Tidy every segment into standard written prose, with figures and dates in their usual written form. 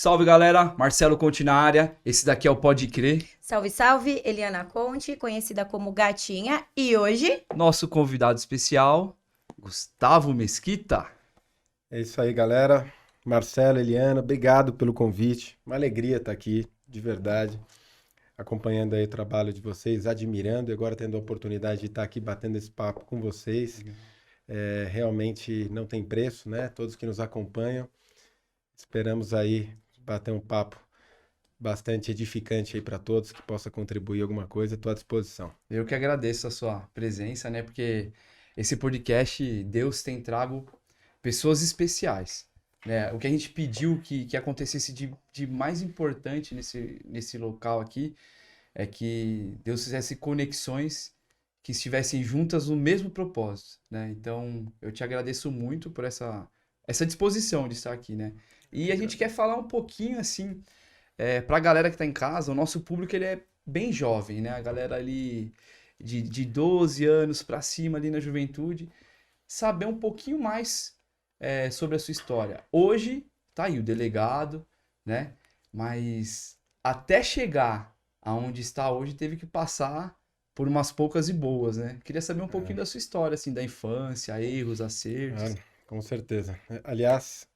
Salve, galera, Marcelo Conte na área, esse daqui é o Pode Crer. Salve, salve, Eliana Conte, conhecida como Gatinha, e hoje... Nosso convidado especial, Gustavo Mesquita. É isso aí, galera. Marcelo, Eliana, obrigado pelo convite. Uma alegria estar aqui, de verdade, acompanhando aí o trabalho de vocês, admirando e agora tendo a oportunidade de estar aqui batendo esse papo com vocês. Realmente não tem preço, né? Todos que nos acompanham. Esperamos aí bater um papo bastante edificante aí para todos, que possa contribuir alguma coisa. Estou à disposição. Eu que agradeço a sua presença, né? Porque esse podcast, Deus tem trago pessoas especiais, né? O que a gente pediu que acontecesse de mais importante nesse local aqui é que Deus fizesse conexões que estivessem juntas no mesmo propósito, né? Então, eu te agradeço muito por essa disposição de estar aqui, né? E a gente quer falar um pouquinho, assim, pra galera que tá em casa, o nosso público, ele é bem jovem, né? A galera ali de 12 anos pra cima, ali na juventude, saber um pouquinho mais sobre a sua história. Hoje, tá aí o delegado, né? Mas até chegar aonde está hoje, teve que passar por umas poucas e boas, né? Queria saber um pouquinho da sua história, assim, da infância, erros, acertos. Claro, com certeza. Aliás,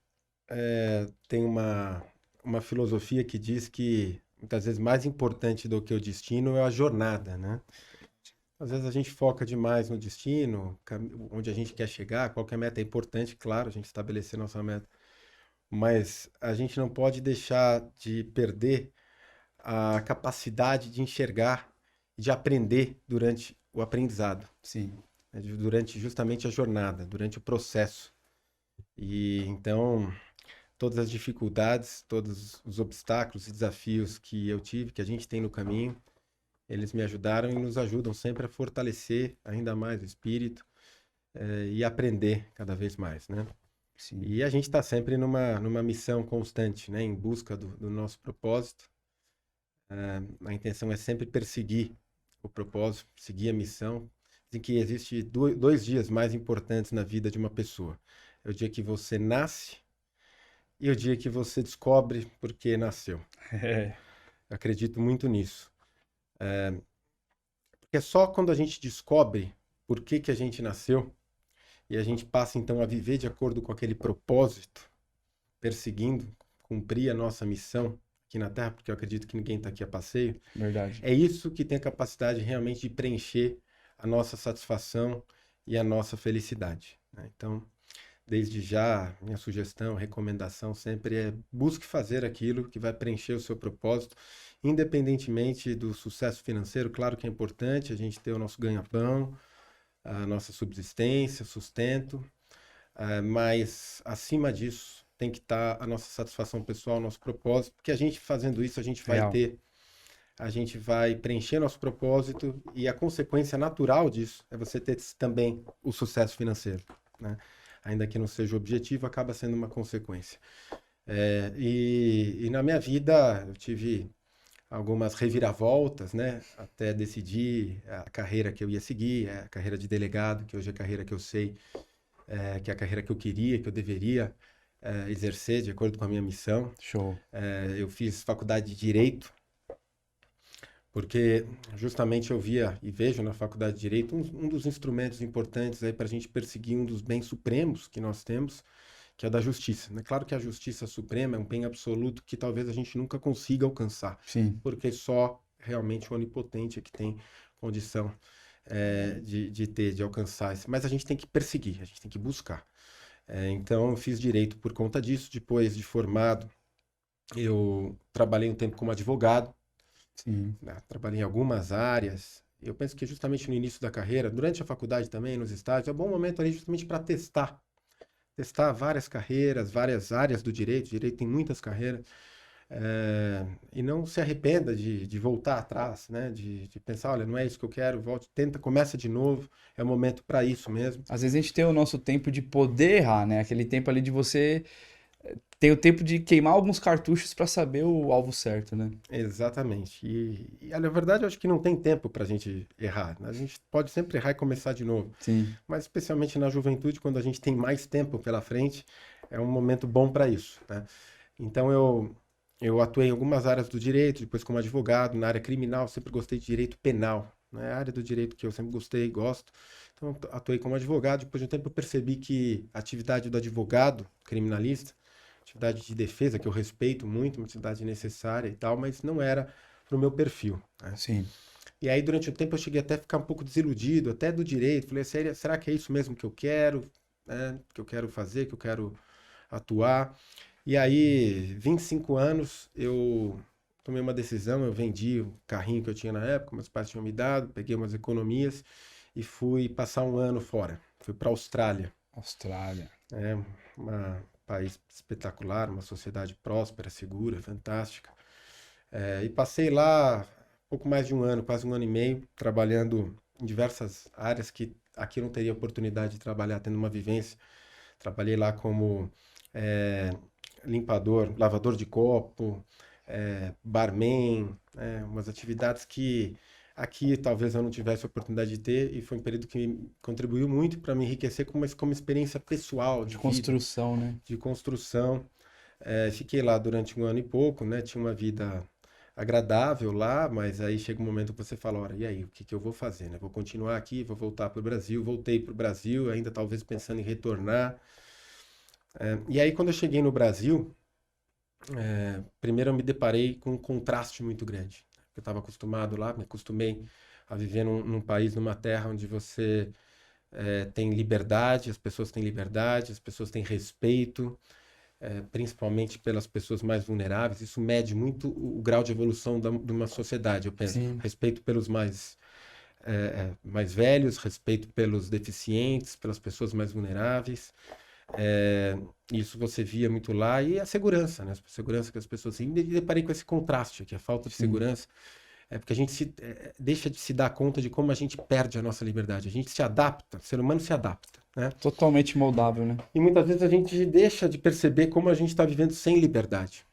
tem uma filosofia que diz que muitas vezes mais importante do que o destino é a jornada, né? Às vezes a gente foca demais no destino, onde a gente quer chegar, qualquer meta é importante, claro, a gente estabelecer nossa meta, mas a gente não pode deixar de perder a capacidade de enxergar e de aprender durante o aprendizado, Sim. né? Durante justamente a jornada, durante o processo. E então todas as dificuldades, todos os obstáculos e desafios que eu tive, que a gente tem no caminho, eles me ajudaram e nos ajudam sempre a fortalecer ainda mais o espírito, e aprender cada vez mais, né? Sim. E a gente está sempre numa missão constante, né? Em busca do nosso propósito. A intenção é sempre perseguir o propósito, seguir a missão. Dizem que existe dois dias mais importantes na vida de uma pessoa. É o dia que você nasce e o dia que você descobre por que nasceu. É. Eu acredito muito nisso. Porque é só quando a gente descobre por que a gente nasceu e a gente passa então a viver de acordo com aquele propósito, perseguindo, cumprir a nossa missão aqui na Terra, porque eu acredito que ninguém está aqui a passeio. Verdade. É isso que tem a capacidade realmente de preencher a nossa satisfação e a nossa felicidade, né? Então, desde já, minha sugestão, recomendação sempre é busque fazer aquilo que vai preencher o seu propósito, independentemente do sucesso financeiro. Claro que é importante a gente ter o nosso ganha-pão, a nossa subsistência, sustento, mas acima disso tem que estar a nossa satisfação pessoal, o nosso propósito, porque a gente fazendo isso, Real. a gente vai preencher nosso propósito e a consequência natural disso é você ter também o sucesso financeiro, né? Ainda que não seja o objetivo, acaba sendo uma consequência. E na minha vida eu tive algumas reviravoltas, né? Até decidir a carreira que eu ia seguir, a carreira de delegado, que hoje é a carreira que eu sei, que é a carreira que eu queria, que eu deveria exercer de acordo com a minha missão. Show. Eu fiz faculdade de Direito, porque justamente eu via e vejo na faculdade de Direito um dos instrumentos importantes aí para a gente perseguir um dos bens supremos que nós temos, que é o da justiça, né? Claro que a justiça suprema é um bem absoluto que talvez a gente nunca consiga alcançar, Sim. porque só realmente o onipotente é que tem condição de alcançar isso. Mas a gente tem que perseguir, a gente tem que buscar. Então eu fiz Direito por conta disso. Depois de formado, eu trabalhei um tempo como advogado, Sim. né? Trabalhei em algumas áreas. Eu penso que justamente no início da carreira, durante a faculdade também, nos estágios, é um bom momento ali justamente para testar várias carreiras, várias áreas do direito. O direito tem muitas carreiras. E não se arrependa de voltar atrás, né? De pensar, olha, não é isso que eu quero, volte, tenta, começa de novo. É o momento para isso mesmo. Às vezes a gente tem o nosso tempo de poder errar, né? Aquele tempo ali de você tem o tempo de queimar alguns cartuchos pra saber o alvo certo, né? Exatamente. Na verdade, eu acho que não tem tempo para a gente errar, né? A gente pode sempre errar e começar de novo. Sim. Mas especialmente na juventude, quando a gente tem mais tempo pela frente, é um momento bom para isso, né? Então eu atuei em algumas áreas do direito, depois como advogado, na área criminal, sempre gostei de direito penal, né? A área do direito que eu sempre gostei e gosto. Então, atuei como advogado. Depois de um tempo, eu percebi que a atividade do advogado criminalista, atividade de defesa, que eu respeito muito, uma atividade necessária e tal, mas não era para o meu perfil, né? Sim. E aí, durante o tempo, eu cheguei até a ficar um pouco desiludido, até do direito. Falei, será que é isso mesmo que eu quero, né? Que eu quero fazer, que eu quero atuar? E aí, 25 anos, eu tomei uma decisão, eu vendi o carrinho que eu tinha na época, meus pais tinham me dado, peguei umas economias e fui passar um ano fora. Fui para a Austrália. Austrália. É um país espetacular, uma sociedade próspera, segura, fantástica. E passei lá pouco mais de um ano, quase um ano e meio, trabalhando em diversas áreas que aqui eu não teria oportunidade de trabalhar, tendo uma vivência. Trabalhei lá como limpador, lavador de copo, barman, umas atividades que aqui talvez eu não tivesse a oportunidade de ter, e foi um período que contribuiu muito para me enriquecer como experiência pessoal, de De vida, construção, né? de construção. Fiquei lá durante um ano e pouco, né? Tinha uma vida agradável lá, mas aí chega um momento que você fala, olha, e aí, o que que eu vou fazer, né? Vou continuar aqui, vou voltar para o Brasil. Voltei para o Brasil, ainda talvez pensando em retornar. E aí, quando eu cheguei no Brasil, primeiro eu me deparei com um contraste muito grande. Eu estava acostumado lá, me acostumei a viver num país, numa terra onde você tem liberdade, as pessoas têm liberdade, as pessoas têm respeito, principalmente pelas pessoas mais vulneráveis. Isso mede muito o grau de evolução de uma sociedade, eu penso. Sim. Respeito pelos mais velhos, respeito pelos deficientes, pelas pessoas mais vulneráveis. Isso você via muito lá. E a segurança, né? A segurança que as pessoas têm. E me deparei com esse contraste aqui, a falta de Sim. segurança. Porque a gente deixa de se dar conta de como a gente perde a nossa liberdade. A gente se adapta, o ser humano se adapta, né? Totalmente moldável, né? E muitas vezes a gente deixa de perceber como a gente está vivendo sem liberdade.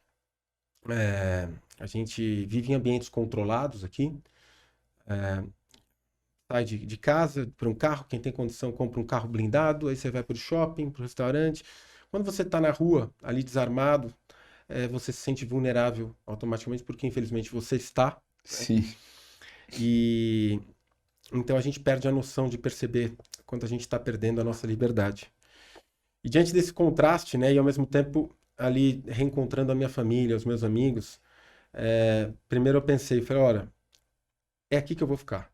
A gente vive em ambientes controlados aqui. Sai de casa para um carro, quem tem condição compra um carro blindado, aí você vai para o shopping, para o restaurante. Quando você está na rua, ali desarmado, você se sente vulnerável automaticamente, porque infelizmente você está. Sim. E então a gente perde a noção de perceber quando a gente está perdendo a nossa liberdade. E diante desse contraste, né, e ao mesmo tempo ali reencontrando a minha família, os meus amigos, primeiro eu pensei, falei, olha, é aqui que eu vou ficar.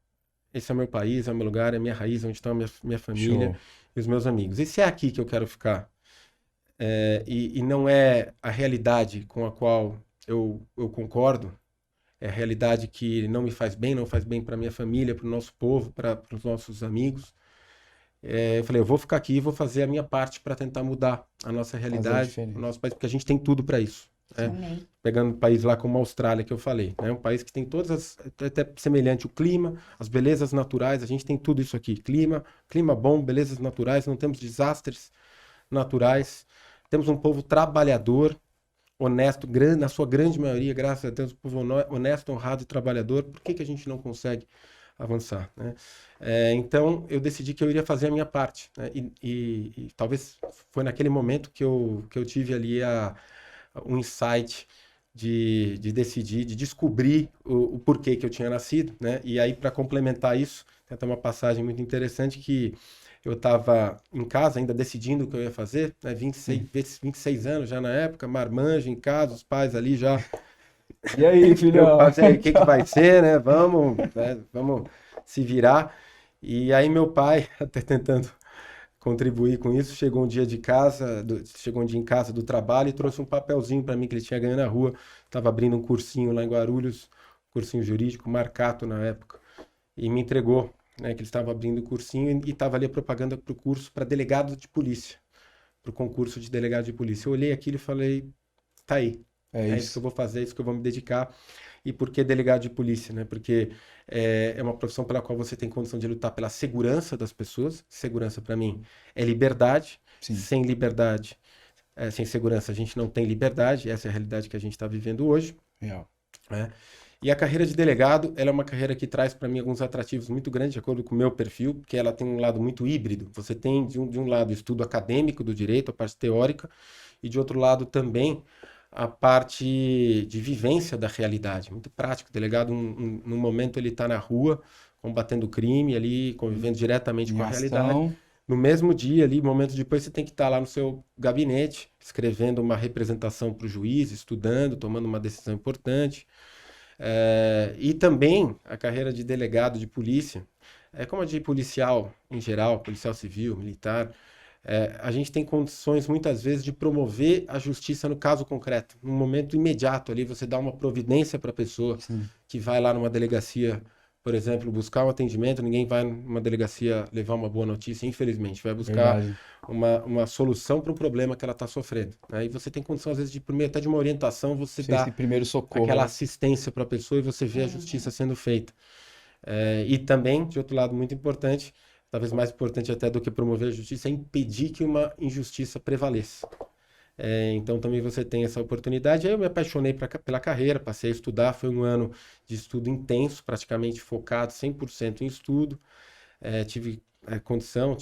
Esse é o meu país, é o meu lugar, é a minha raiz, onde está a minha família. Show. E os meus amigos. E se é aqui que eu quero ficar, e não é a realidade com a qual eu concordo, é a realidade que não me faz bem, não faz bem para minha família, para o nosso povo, para os nossos amigos, eu falei, eu vou ficar aqui e vou fazer a minha parte para tentar mudar a nossa realidade, diferença. o nosso país, porque a gente tem tudo para isso. Amém. Pegando um país lá como a Austrália, que eu falei, né? Um país que tem todas até semelhante o clima, as belezas naturais, a gente tem tudo isso aqui. Clima bom, belezas naturais, não temos desastres naturais. Temos um povo trabalhador, honesto, na sua grande maioria, graças a Deus, um povo honesto, honrado e trabalhador. Por que a gente não consegue avançar, né? Então, eu decidi que eu iria fazer a minha parte, né? E talvez foi naquele momento que eu tive ali um insight de decidir, de descobrir o porquê que eu tinha nascido, né? E aí, para complementar isso, tem até uma passagem muito interessante que eu estava em casa ainda decidindo o que eu ia fazer, né? 26 anos já na época, marmanjo em casa, os pais ali já... E aí, filhão? O que vai ser, né? Vamos se virar. E aí meu pai, até tentando contribuir com isso, chegou um dia em casa do trabalho e trouxe um papelzinho para mim que ele tinha ganho na rua. Estava abrindo um cursinho lá em Guarulhos, cursinho jurídico, Marcato na época, e me entregou, né, que ele estava abrindo o cursinho e estava ali a propaganda para o curso para delegado de polícia, para o concurso de delegado de polícia. Eu olhei aquilo e falei, tá aí, é isso que eu vou fazer, é isso que eu vou me dedicar. E por que delegado de polícia, né? Porque é uma profissão pela qual você tem condição de lutar pela segurança das pessoas. Segurança, para mim, é liberdade. Sim. Sem liberdade, sem segurança, a gente não tem liberdade. Essa é a realidade que a gente está vivendo hoje. Real. Né? E a carreira de delegado, ela é uma carreira que traz para mim alguns atrativos muito grandes, de acordo com o meu perfil, porque ela tem um lado muito híbrido. Você tem, de um lado, o estudo acadêmico do direito, a parte teórica, e de outro lado também a parte de vivência da realidade, muito prático. O delegado, no momento, ele está na rua, combatendo o crime ali, convivendo diretamente Em com a realidade. ação. No mesmo dia ali, momentos depois, você tem que estar lá no seu gabinete, escrevendo uma representação para o juiz, estudando, tomando uma decisão importante. E também a carreira de delegado de polícia, como a de policial em geral, policial civil, militar, a gente tem condições muitas vezes de promover a justiça no caso concreto. No momento imediato ali, você dá uma providência para a pessoa Sim. que vai lá numa delegacia, por exemplo, buscar um atendimento. Ninguém vai numa delegacia levar uma boa notícia, infelizmente. Vai buscar Verdade. uma solução para um problema que ela está sofrendo. Aí você tem condição, às vezes, de primeiro até de uma orientação, você Sim, dá esse primeiro socorro. aquela né? assistência para a pessoa e você vê a justiça sendo feita. E também, de outro lado, muito importante, talvez mais importante até do que promover a justiça, é impedir que uma injustiça prevaleça. Então também você tem essa oportunidade. Aí eu me apaixonei pela carreira, passei a estudar, foi um ano de estudo intenso, praticamente focado 100% em estudo. Tive condição,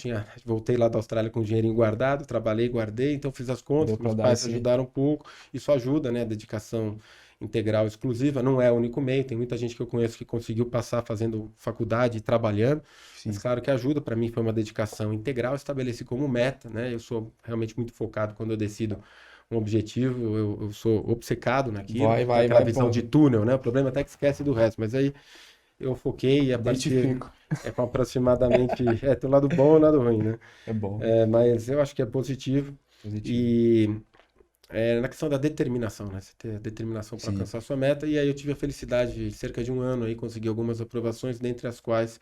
voltei lá da Austrália com dinheirinho guardado, trabalhei, guardei, então fiz as contas, Deu pra meus dar pais esse- ajudaram um pouco, isso ajuda, né, a dedicação integral exclusiva, não é o único meio, tem muita gente que eu conheço que conseguiu passar fazendo faculdade e trabalhando, Sim. mas claro que ajuda, para mim foi uma dedicação integral, estabeleci como meta, né, eu sou realmente muito focado quando eu decido um objetivo, eu sou obcecado naquilo, Vai, tem vai, aquela vai, visão pô. de túnel, né, o problema até que esquece do resto, mas aí eu foquei e a partir Identifico. com aproximadamente. Tem o lado bom e o lado ruim, né? É bom. Mas eu acho que é positivo. Positivo. E na questão da determinação, né? Você ter a determinação para Sim. alcançar a sua meta. E aí eu tive a felicidade de, cerca de um ano, aí conseguir algumas aprovações, dentre as quais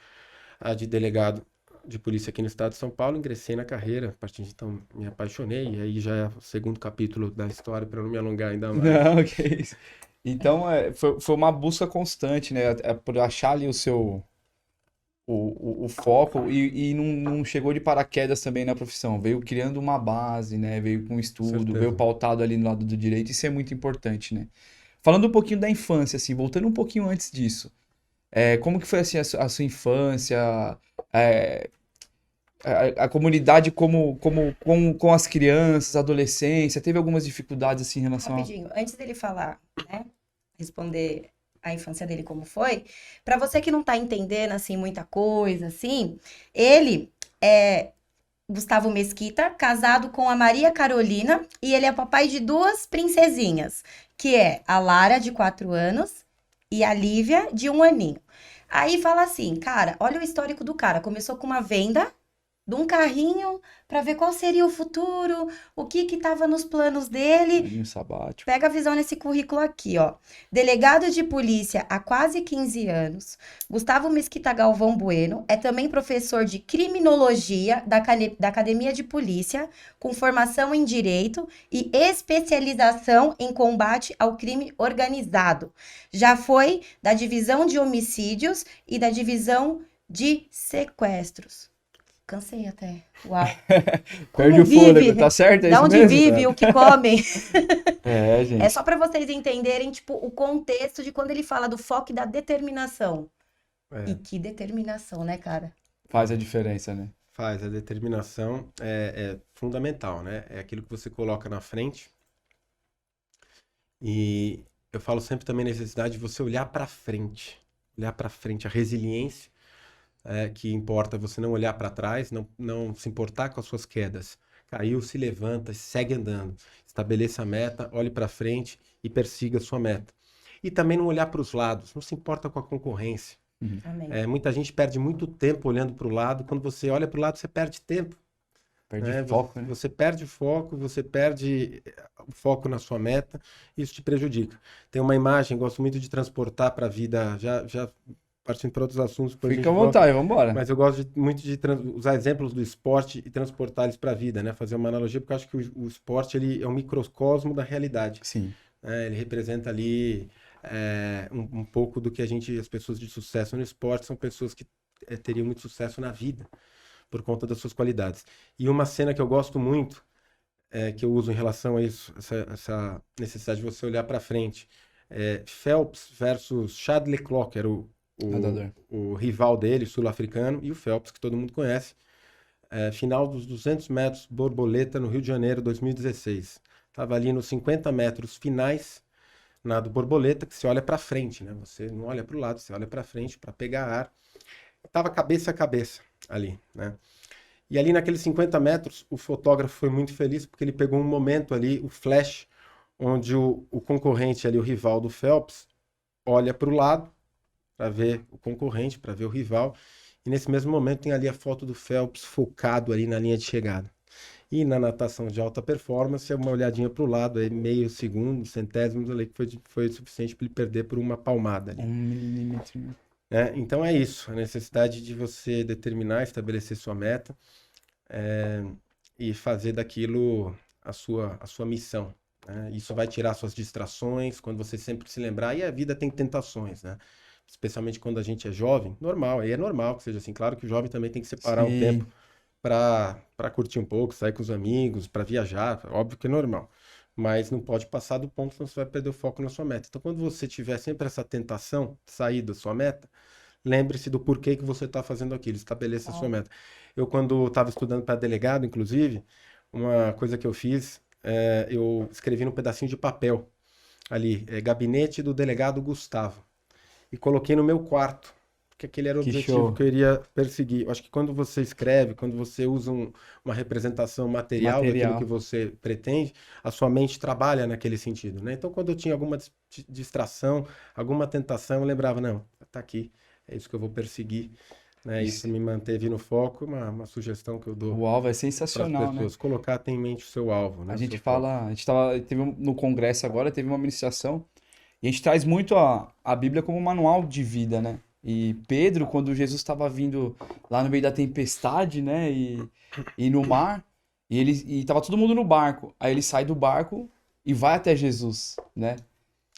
a de delegado de polícia aqui no estado de São Paulo. Ingressei na carreira, a partir de então me apaixonei. E aí já é o segundo capítulo da história, para não me alongar ainda mais. Não, que isso. Então, foi uma busca constante, né? Por achar ali o seu o foco e não chegou de paraquedas também na profissão. Veio criando uma base, né? Veio com estudo, certeza. veio pautado ali no lado do direito. Isso é muito importante, né? Falando um pouquinho da infância, assim, voltando um pouquinho antes disso. Como que foi assim a sua infância? É, a comunidade com as crianças, adolescência, teve algumas dificuldades assim em relação a... Rapidinho, antes dele falar, né? Responder a infância dele como foi, pra você que não tá entendendo assim muita coisa assim, ele é Gustavo Mesquita, casado com a Maria Carolina, e ele é papai de duas princesinhas, que é a Lara, de 4 anos, e a Lívia, de 1 aninho. Aí fala assim, cara, olha o histórico do cara. Começou com uma venda de um carrinho para ver qual seria o futuro, o que que tava nos planos dele. Aninho sabático. Pega a visão nesse currículo aqui, ó. Delegado de polícia há quase 15 anos. Gustavo Mesquita Galvão Bueno é também professor de criminologia da Academia de Polícia, com formação em direito e especialização em combate ao crime organizado. Já foi da divisão de homicídios e da divisão de sequestros. Cansei até. Uau. Perde o fôlego, tá certo? É Da isso onde mesmo? vive, o que come. Gente. É só para vocês entenderem, tipo, o contexto de quando ele fala do foco e da determinação. E que determinação, né, cara? Faz a diferença, né? Faz, a determinação é fundamental, né? É aquilo que você coloca na frente. E eu falo sempre também a necessidade de você olhar para frente. Olhar para frente, a resiliência que importa você não olhar para trás, não se importar com as suas quedas. Caiu, se levanta, segue andando. Estabeleça a meta, olhe para frente e persiga a sua meta. E também não olhar para os lados, não se importa com a concorrência. Amém. Muita gente perde muito tempo olhando para o lado. Quando você olha para o lado, você perde tempo. Perde foco, né? Você perde o foco, você perde o foco na sua meta, isso te prejudica. Tem uma imagem, gosto muito de transportar para a vida, já partindo para outros assuntos. Fica à vontade, vamos embora. Mas eu gosto muito de usar exemplos do esporte e transportar eles para a vida, né? Fazer uma analogia, porque eu acho que o esporte ele é um microcosmo da realidade. Sim. Ele representa ali um pouco do que as pessoas de sucesso no esporte são pessoas que teriam muito sucesso na vida, por conta das suas qualidades. E uma cena que eu gosto muito, que eu uso em relação a isso, essa necessidade de você olhar para frente, Phelps versus Chad Leclerc, que era o rival dele, sul-africano, e o Phelps, que todo mundo conhece. Final dos 200 metros, borboleta, no Rio de Janeiro, 2016. Estava ali nos 50 metros finais, nado borboleta, que você olha para frente, né? Você não olha para o lado, você olha para frente para pegar ar. Estava cabeça a cabeça ali, né? E ali naqueles 50 metros, o fotógrafo foi muito feliz porque ele pegou um momento ali, o flash, onde o concorrente ali, o rival do Phelps, olha para o lado para ver o concorrente, para ver o rival. E nesse mesmo momento tem ali a foto do Phelps focado ali na linha de chegada. E na natação de alta performance, uma olhadinha para o lado, aí meio segundo, centésimos ali, que foi suficiente para ele perder por uma palmada ali. 1 milímetro. Né? Então é isso, a necessidade de você determinar, estabelecer sua meta e fazer daquilo a sua missão. Né? Isso vai tirar suas distrações, quando você sempre se lembrar, e a vida tem tentações, né? Especialmente quando a gente é jovem, normal, aí é normal que seja assim. Claro que o jovem também tem que separar um tempo para curtir um pouco, sair com os amigos, para viajar, óbvio que é normal. Mas não pode passar do ponto, senão você vai perder o foco na sua meta. Então, quando você tiver sempre essa tentação de sair da sua meta, lembre-se do porquê que você está fazendo aquilo, estabeleça a sua meta. Eu, quando estava estudando para delegado, inclusive, uma coisa que eu fiz, eu escrevi num pedacinho de papel ali, gabinete do delegado Gustavo, e coloquei no meu quarto, porque aquele era o objetivo que eu iria perseguir. Eu acho que quando você escreve, quando você usa uma representação material daquilo que você pretende, a sua mente trabalha naquele sentido, né? Então, quando eu tinha alguma distração, alguma tentação, eu lembrava, não, tá aqui, é isso que eu vou perseguir. Né? Isso me manteve no foco, uma sugestão que eu dou O alvo é para as sensacional, né? pessoas. Colocar em mente o seu alvo, né? A gente Seu foco. fala, no congresso agora, teve uma ministração, e a gente traz muito a Bíblia como manual de vida, né? E Pedro, quando Jesus estava vindo lá no meio da tempestade, né? E no mar, e tava todo mundo no barco. Aí ele sai do barco e vai até Jesus, né?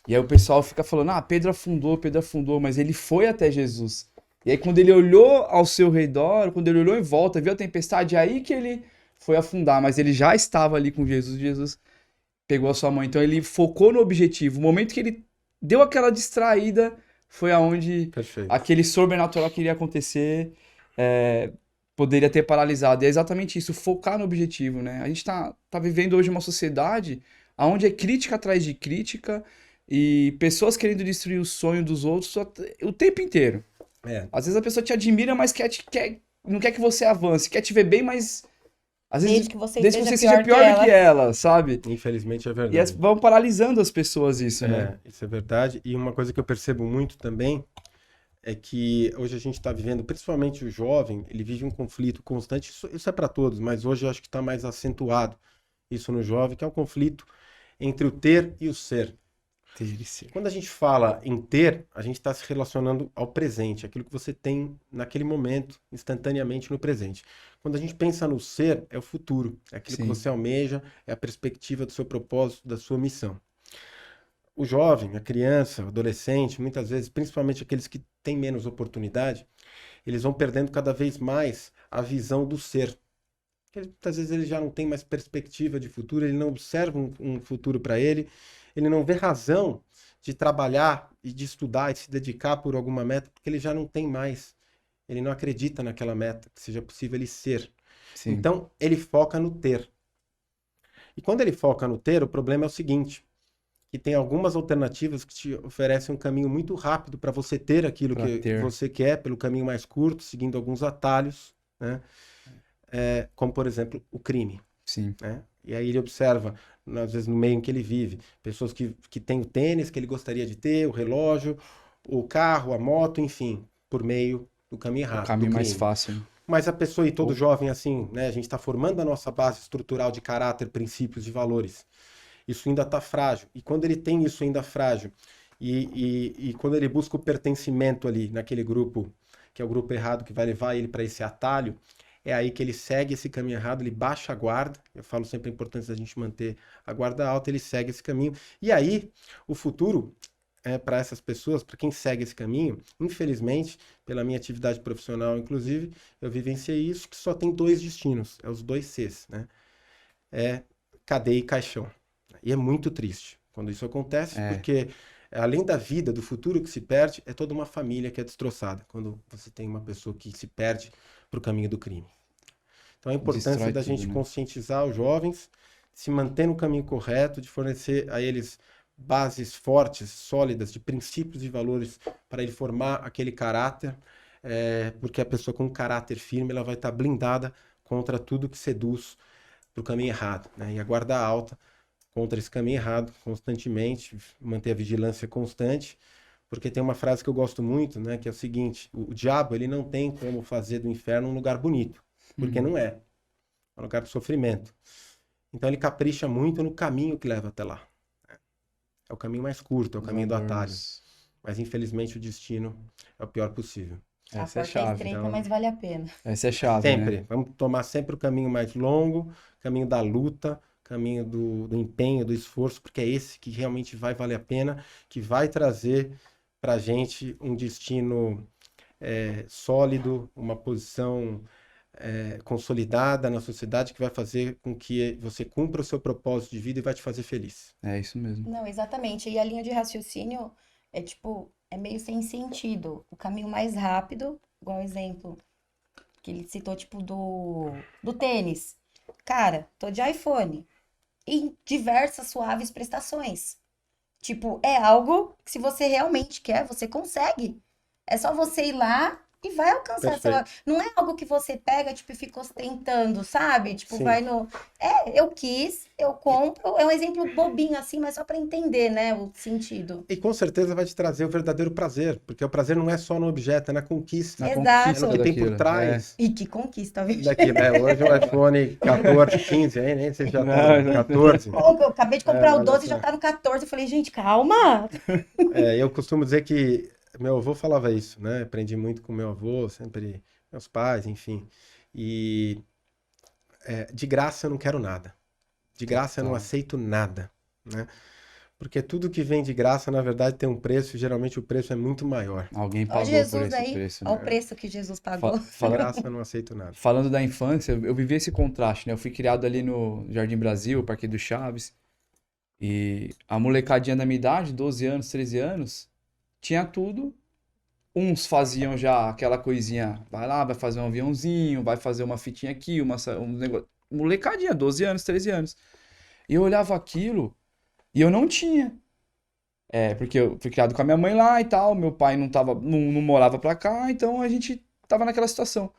E aí o pessoal fica falando, Pedro afundou, mas ele foi até Jesus. E aí quando ele olhou ao seu redor, quando ele olhou em volta, viu a tempestade, é aí que ele foi afundar, mas ele já estava ali com Jesus, e Jesus pegou a sua mão. Então ele focou no objetivo. O momento que ele deu aquela distraída foi aonde Perfeito. aquele sobrenatural que iria acontecer poderia ter paralisado. E é exatamente isso, focar no objetivo, né? A gente tá vivendo hoje uma sociedade onde é crítica atrás de crítica e pessoas querendo destruir o sonho dos outros o tempo inteiro. Às vezes a pessoa te admira, mas não quer que você avance, quer te ver bem, mas às vezes desde que você seja pior do que ela, sabe? Infelizmente é E verdade. vão paralisando as pessoas isso, né? Isso é verdade. E uma coisa que eu percebo muito também é que hoje a gente está vivendo, principalmente o jovem, ele vive um conflito constante. Isso é para todos, mas hoje eu acho que está mais acentuado isso no jovem, que é o conflito entre o ter e o ser. Quando a gente fala em ter, a gente está se relacionando ao presente, aquilo que você tem naquele momento, instantaneamente no presente. Quando a gente pensa no ser, é o futuro, é aquilo que você almeja, é a perspectiva do seu propósito, da sua missão. O jovem, a criança, o adolescente, muitas vezes, principalmente aqueles que têm menos oportunidade, eles vão perdendo cada vez mais a visão do ser. Muitas vezes ele já não tem mais perspectiva de futuro, ele não observa um futuro para ele não vê razão de trabalhar e de estudar e se dedicar por alguma meta, porque ele já não tem mais. Ele não acredita naquela meta, que seja possível ele ser. Sim. Então, ele foca no ter. E quando ele foca no ter, o problema é o seguinte, que tem algumas alternativas que te oferecem um caminho muito rápido para você ter aquilo que você quer, pelo caminho mais curto, seguindo alguns atalhos, né? Como, por exemplo, o crime. Sim. Né? E aí ele observa, às vezes no meio em que ele vive, pessoas que têm o tênis que ele gostaria de ter, o relógio, o carro, a moto, enfim, por meio do caminho errado. O caminho mais fácil. Mas a pessoa e todo jovem, assim, né? A gente está formando a nossa base estrutural de caráter, princípios e valores. Isso ainda está frágil. E quando ele tem isso ainda frágil, e quando ele busca o pertencimento ali naquele grupo, que é o grupo errado que vai levar ele para esse atalho, é aí que ele segue esse caminho errado, ele baixa a guarda. Eu falo sempre a importância da gente manter a guarda alta, ele segue esse caminho. E aí, o futuro, para essas pessoas, para quem segue esse caminho, infelizmente, pela minha atividade profissional, inclusive, eu vivenciei isso, que só tem 2 destinos, os 2 Cs, né? É cadeia e caixão. E é muito triste quando isso acontece, porque além da vida, do futuro que se perde, é toda uma família que é destroçada, quando você tem uma pessoa que se perde para o caminho do crime. Então a importância da gente conscientizar os jovens, se manter no caminho correto, de fornecer a eles bases fortes, sólidas, de princípios e valores para ele formar aquele caráter, porque a pessoa com um caráter firme, ela vai estar blindada contra tudo que seduz para o caminho errado, né? E a guarda alta contra esse caminho errado constantemente, manter a vigilância constante, porque tem uma frase que eu gosto muito, né, que é o seguinte: o diabo, ele não tem como fazer do inferno um lugar bonito, porque não é um lugar de sofrimento. Então ele capricha muito no caminho que leva até lá. É o caminho mais curto, é o caminho do atalho. Mas infelizmente o destino é o pior possível. A Essa é porta é chave. estreita, então. mas vale a pena. Essa é chave, Sempre. né? Vamos tomar sempre o caminho mais longo, caminho da luta, caminho do empenho, do esforço, porque é esse que realmente vai valer a pena, que vai trazer para a gente um destino sólido, uma posição consolidada na sociedade, que vai fazer com que você cumpra o seu propósito de vida e vai te fazer feliz. É isso mesmo. Não, exatamente. E a linha de raciocínio é tipo, é meio sem sentido. O caminho mais rápido, igual exemplo, que ele citou, tipo, do tênis. Cara, tô de iPhone. Em diversas suaves prestações. Tipo, é algo que se você realmente quer, você consegue. É só você ir lá e vai alcançar essa. Perfeito. Não é algo que você pega, tipo, e fica ostentando, sabe? Tipo, Sim. vai no. Eu quis, eu compro. É um exemplo bobinho assim, mas só pra entender, né, o sentido. E com certeza vai te trazer o verdadeiro prazer, porque o prazer não é só no objeto, é na conquista. Na Exato. É no que tem daquilo. por trás. E que conquista, viu? Daqui, né? Hoje o iPhone 14, 15, aí nem sei se já tá Não, no 14. Pô, eu acabei de comprar o olha 12 e só. já tá no 14. Eu falei, gente, calma. Eu costumo dizer que meu avô falava isso, né? Aprendi muito com meu avô, sempre meus pais, enfim. E de graça eu não quero nada. De graça eu não Total. aceito nada, né? Porque tudo que vem de graça, na verdade, tem um preço e geralmente o preço é muito maior. Alguém Ó pagou por Jesus esse aí, preço, ó o né? preço que Jesus pagou. De graça eu não aceito nada. Falando da infância, eu vivi esse contraste, né? Eu fui criado ali no Jardim Brasil, Parque do Chaves. E a molecadinha da minha idade, 12 anos, 13 anos, tinha tudo. Uns faziam já aquela coisinha, vai lá, vai fazer um aviãozinho, vai fazer uma fitinha aqui, um negócio. Molecadinha, 12 anos, 13 anos. E eu olhava aquilo e eu não tinha. Porque eu fui criado com a minha mãe lá e tal, meu pai não morava pra cá, então a gente tava naquela situação.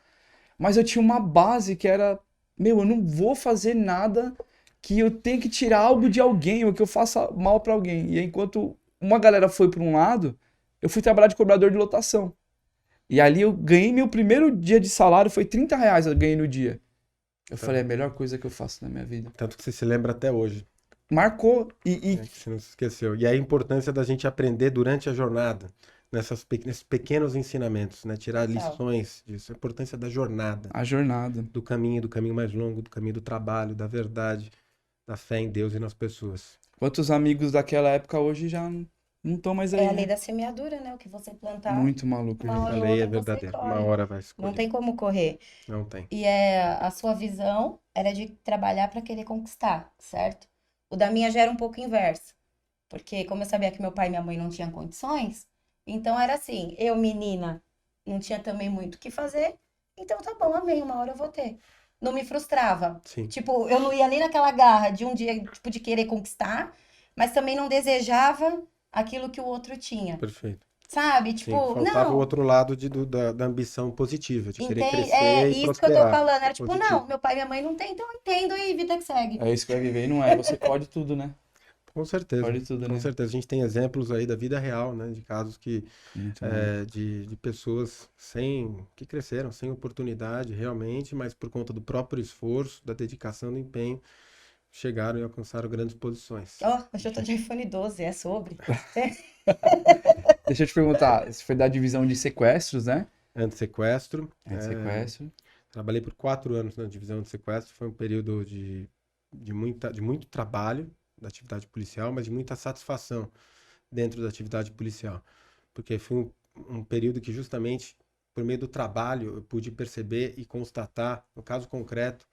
Mas eu tinha uma base que era, eu não vou fazer nada que eu tenha que tirar algo de alguém ou que eu faça mal pra alguém. E aí, enquanto uma galera foi pra um lado, eu fui trabalhar de cobrador de lotação. E ali eu ganhei meu primeiro dia de salário, foi R$ 30 eu ganhei no dia. Eu falei, é a melhor coisa que eu faço na minha vida. Tanto que você se lembra até hoje. Marcou. Que você não se esqueceu. E a importância da gente aprender durante a jornada, nesses pequenos ensinamentos, né? Tirar lições disso. A importância da jornada. A jornada. Do caminho mais longo, do caminho do trabalho, da verdade, da fé em Deus e nas pessoas. Quantos amigos daquela época hoje já não estão mais aí, É a lei né? da semeadura, né? O que você plantar, Muito maluco, uma gente. hora A ou lei é outra você verdadeira. colhe. Uma hora vai escolher. Não tem como correr. Não tem. E a sua visão era de trabalhar para querer conquistar, certo? O da minha já era um pouco inverso. Porque como eu sabia que meu pai e minha mãe não tinham condições, então era assim, eu, menina, não tinha também muito o que fazer, então tá bom, amei, uma hora eu vou ter. Não me frustrava. Sim. Tipo, eu não ia nem naquela garra de um dia, tipo, de querer conquistar, mas também não desejava aquilo que o outro tinha. Perfeito. Sabe? Sim, Tipo, faltava o não. outro lado da ambição positiva, de querer Entende? crescer e Isso que eu tô prosperar. falando. Era tipo, Positivo. não, meu pai e minha mãe não tem, então eu entendo e vida que segue. É isso que vai viver e não é. Você pode tudo, né? Com certeza. Pode tudo, Com né? certeza. A gente tem exemplos aí da vida real, né? De casos Muito bom. de pessoas que cresceram sem oportunidade realmente, mas por conta do próprio esforço, da dedicação, do empenho, chegaram e alcançaram grandes posições. Ó, hoje eu tô de iPhone 12, é sobre. Deixa eu te perguntar, você foi da divisão de sequestros, né? Antissequestro. Sequestro. Trabalhei por 4 anos na divisão de sequestro. Foi um período de muito trabalho da atividade policial, mas de muita satisfação dentro da atividade policial. Porque foi um período que justamente, por meio do trabalho, eu pude perceber e constatar, no caso concreto,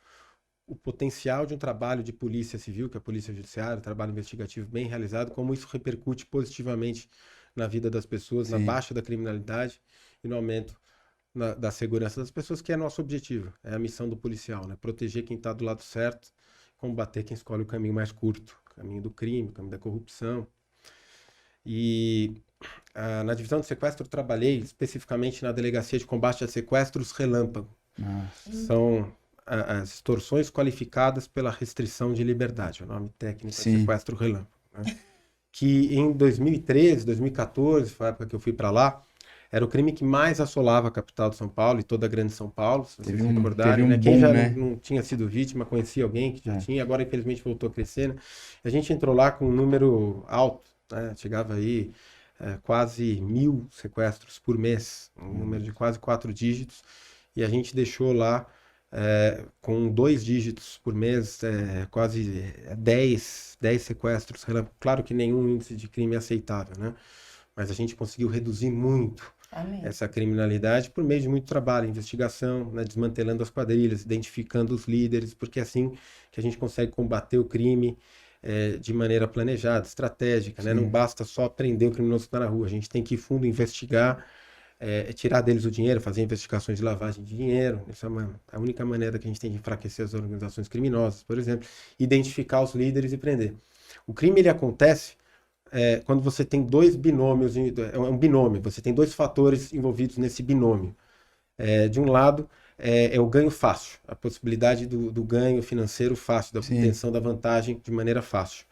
o potencial de um trabalho de polícia civil, que é a polícia judiciária, trabalho investigativo bem realizado, como isso repercute positivamente na vida das pessoas, na Sim. baixa da criminalidade e no aumento da segurança das pessoas, que é nosso objetivo, é a missão do policial, né? Proteger quem está do lado certo combater quem escolhe o caminho mais curto, o caminho do crime, o caminho da corrupção. E na divisão de sequestro eu trabalhei especificamente na Delegacia de Combate a Sequestros Relâmpago. São as extorsões qualificadas pela restrição de liberdade, o nome técnico é sequestro relâmpago, né? Que em 2013, 2014, foi a época que eu fui para lá, era o crime que mais assolava a capital de São Paulo e toda a grande São Paulo, se vocês recordarem, né? Quem já não tinha sido vítima, conhecia alguém que já tinha, agora infelizmente voltou a crescer, né? A gente entrou lá com um número alto, né? Chegava aí quase 1.000 sequestros por mês, um número de quase 4 dígitos, e a gente deixou lá com 2 dígitos por mês, quase 10 sequestros. Claro que nenhum índice de crime é aceitável, né? Mas a gente conseguiu reduzir muito essa criminalidade por meio de muito trabalho, investigação, né? Desmantelando as quadrilhas, identificando os líderes, porque é assim que a gente consegue combater o crime de maneira planejada, estratégica, né? Não basta só prender o criminoso que está na rua, a gente tem que ir fundo investigar, tirar deles o dinheiro, fazer investigações de lavagem de dinheiro. Essa é a única maneira que a gente tem de enfraquecer as organizações criminosas, por exemplo, identificar os líderes e prender. O crime ele acontece quando você tem 2 binômios, é um binômio, você tem 2 fatores envolvidos nesse binômio. De um lado é o ganho fácil, a possibilidade do ganho financeiro fácil, da obtenção da vantagem de maneira fácil.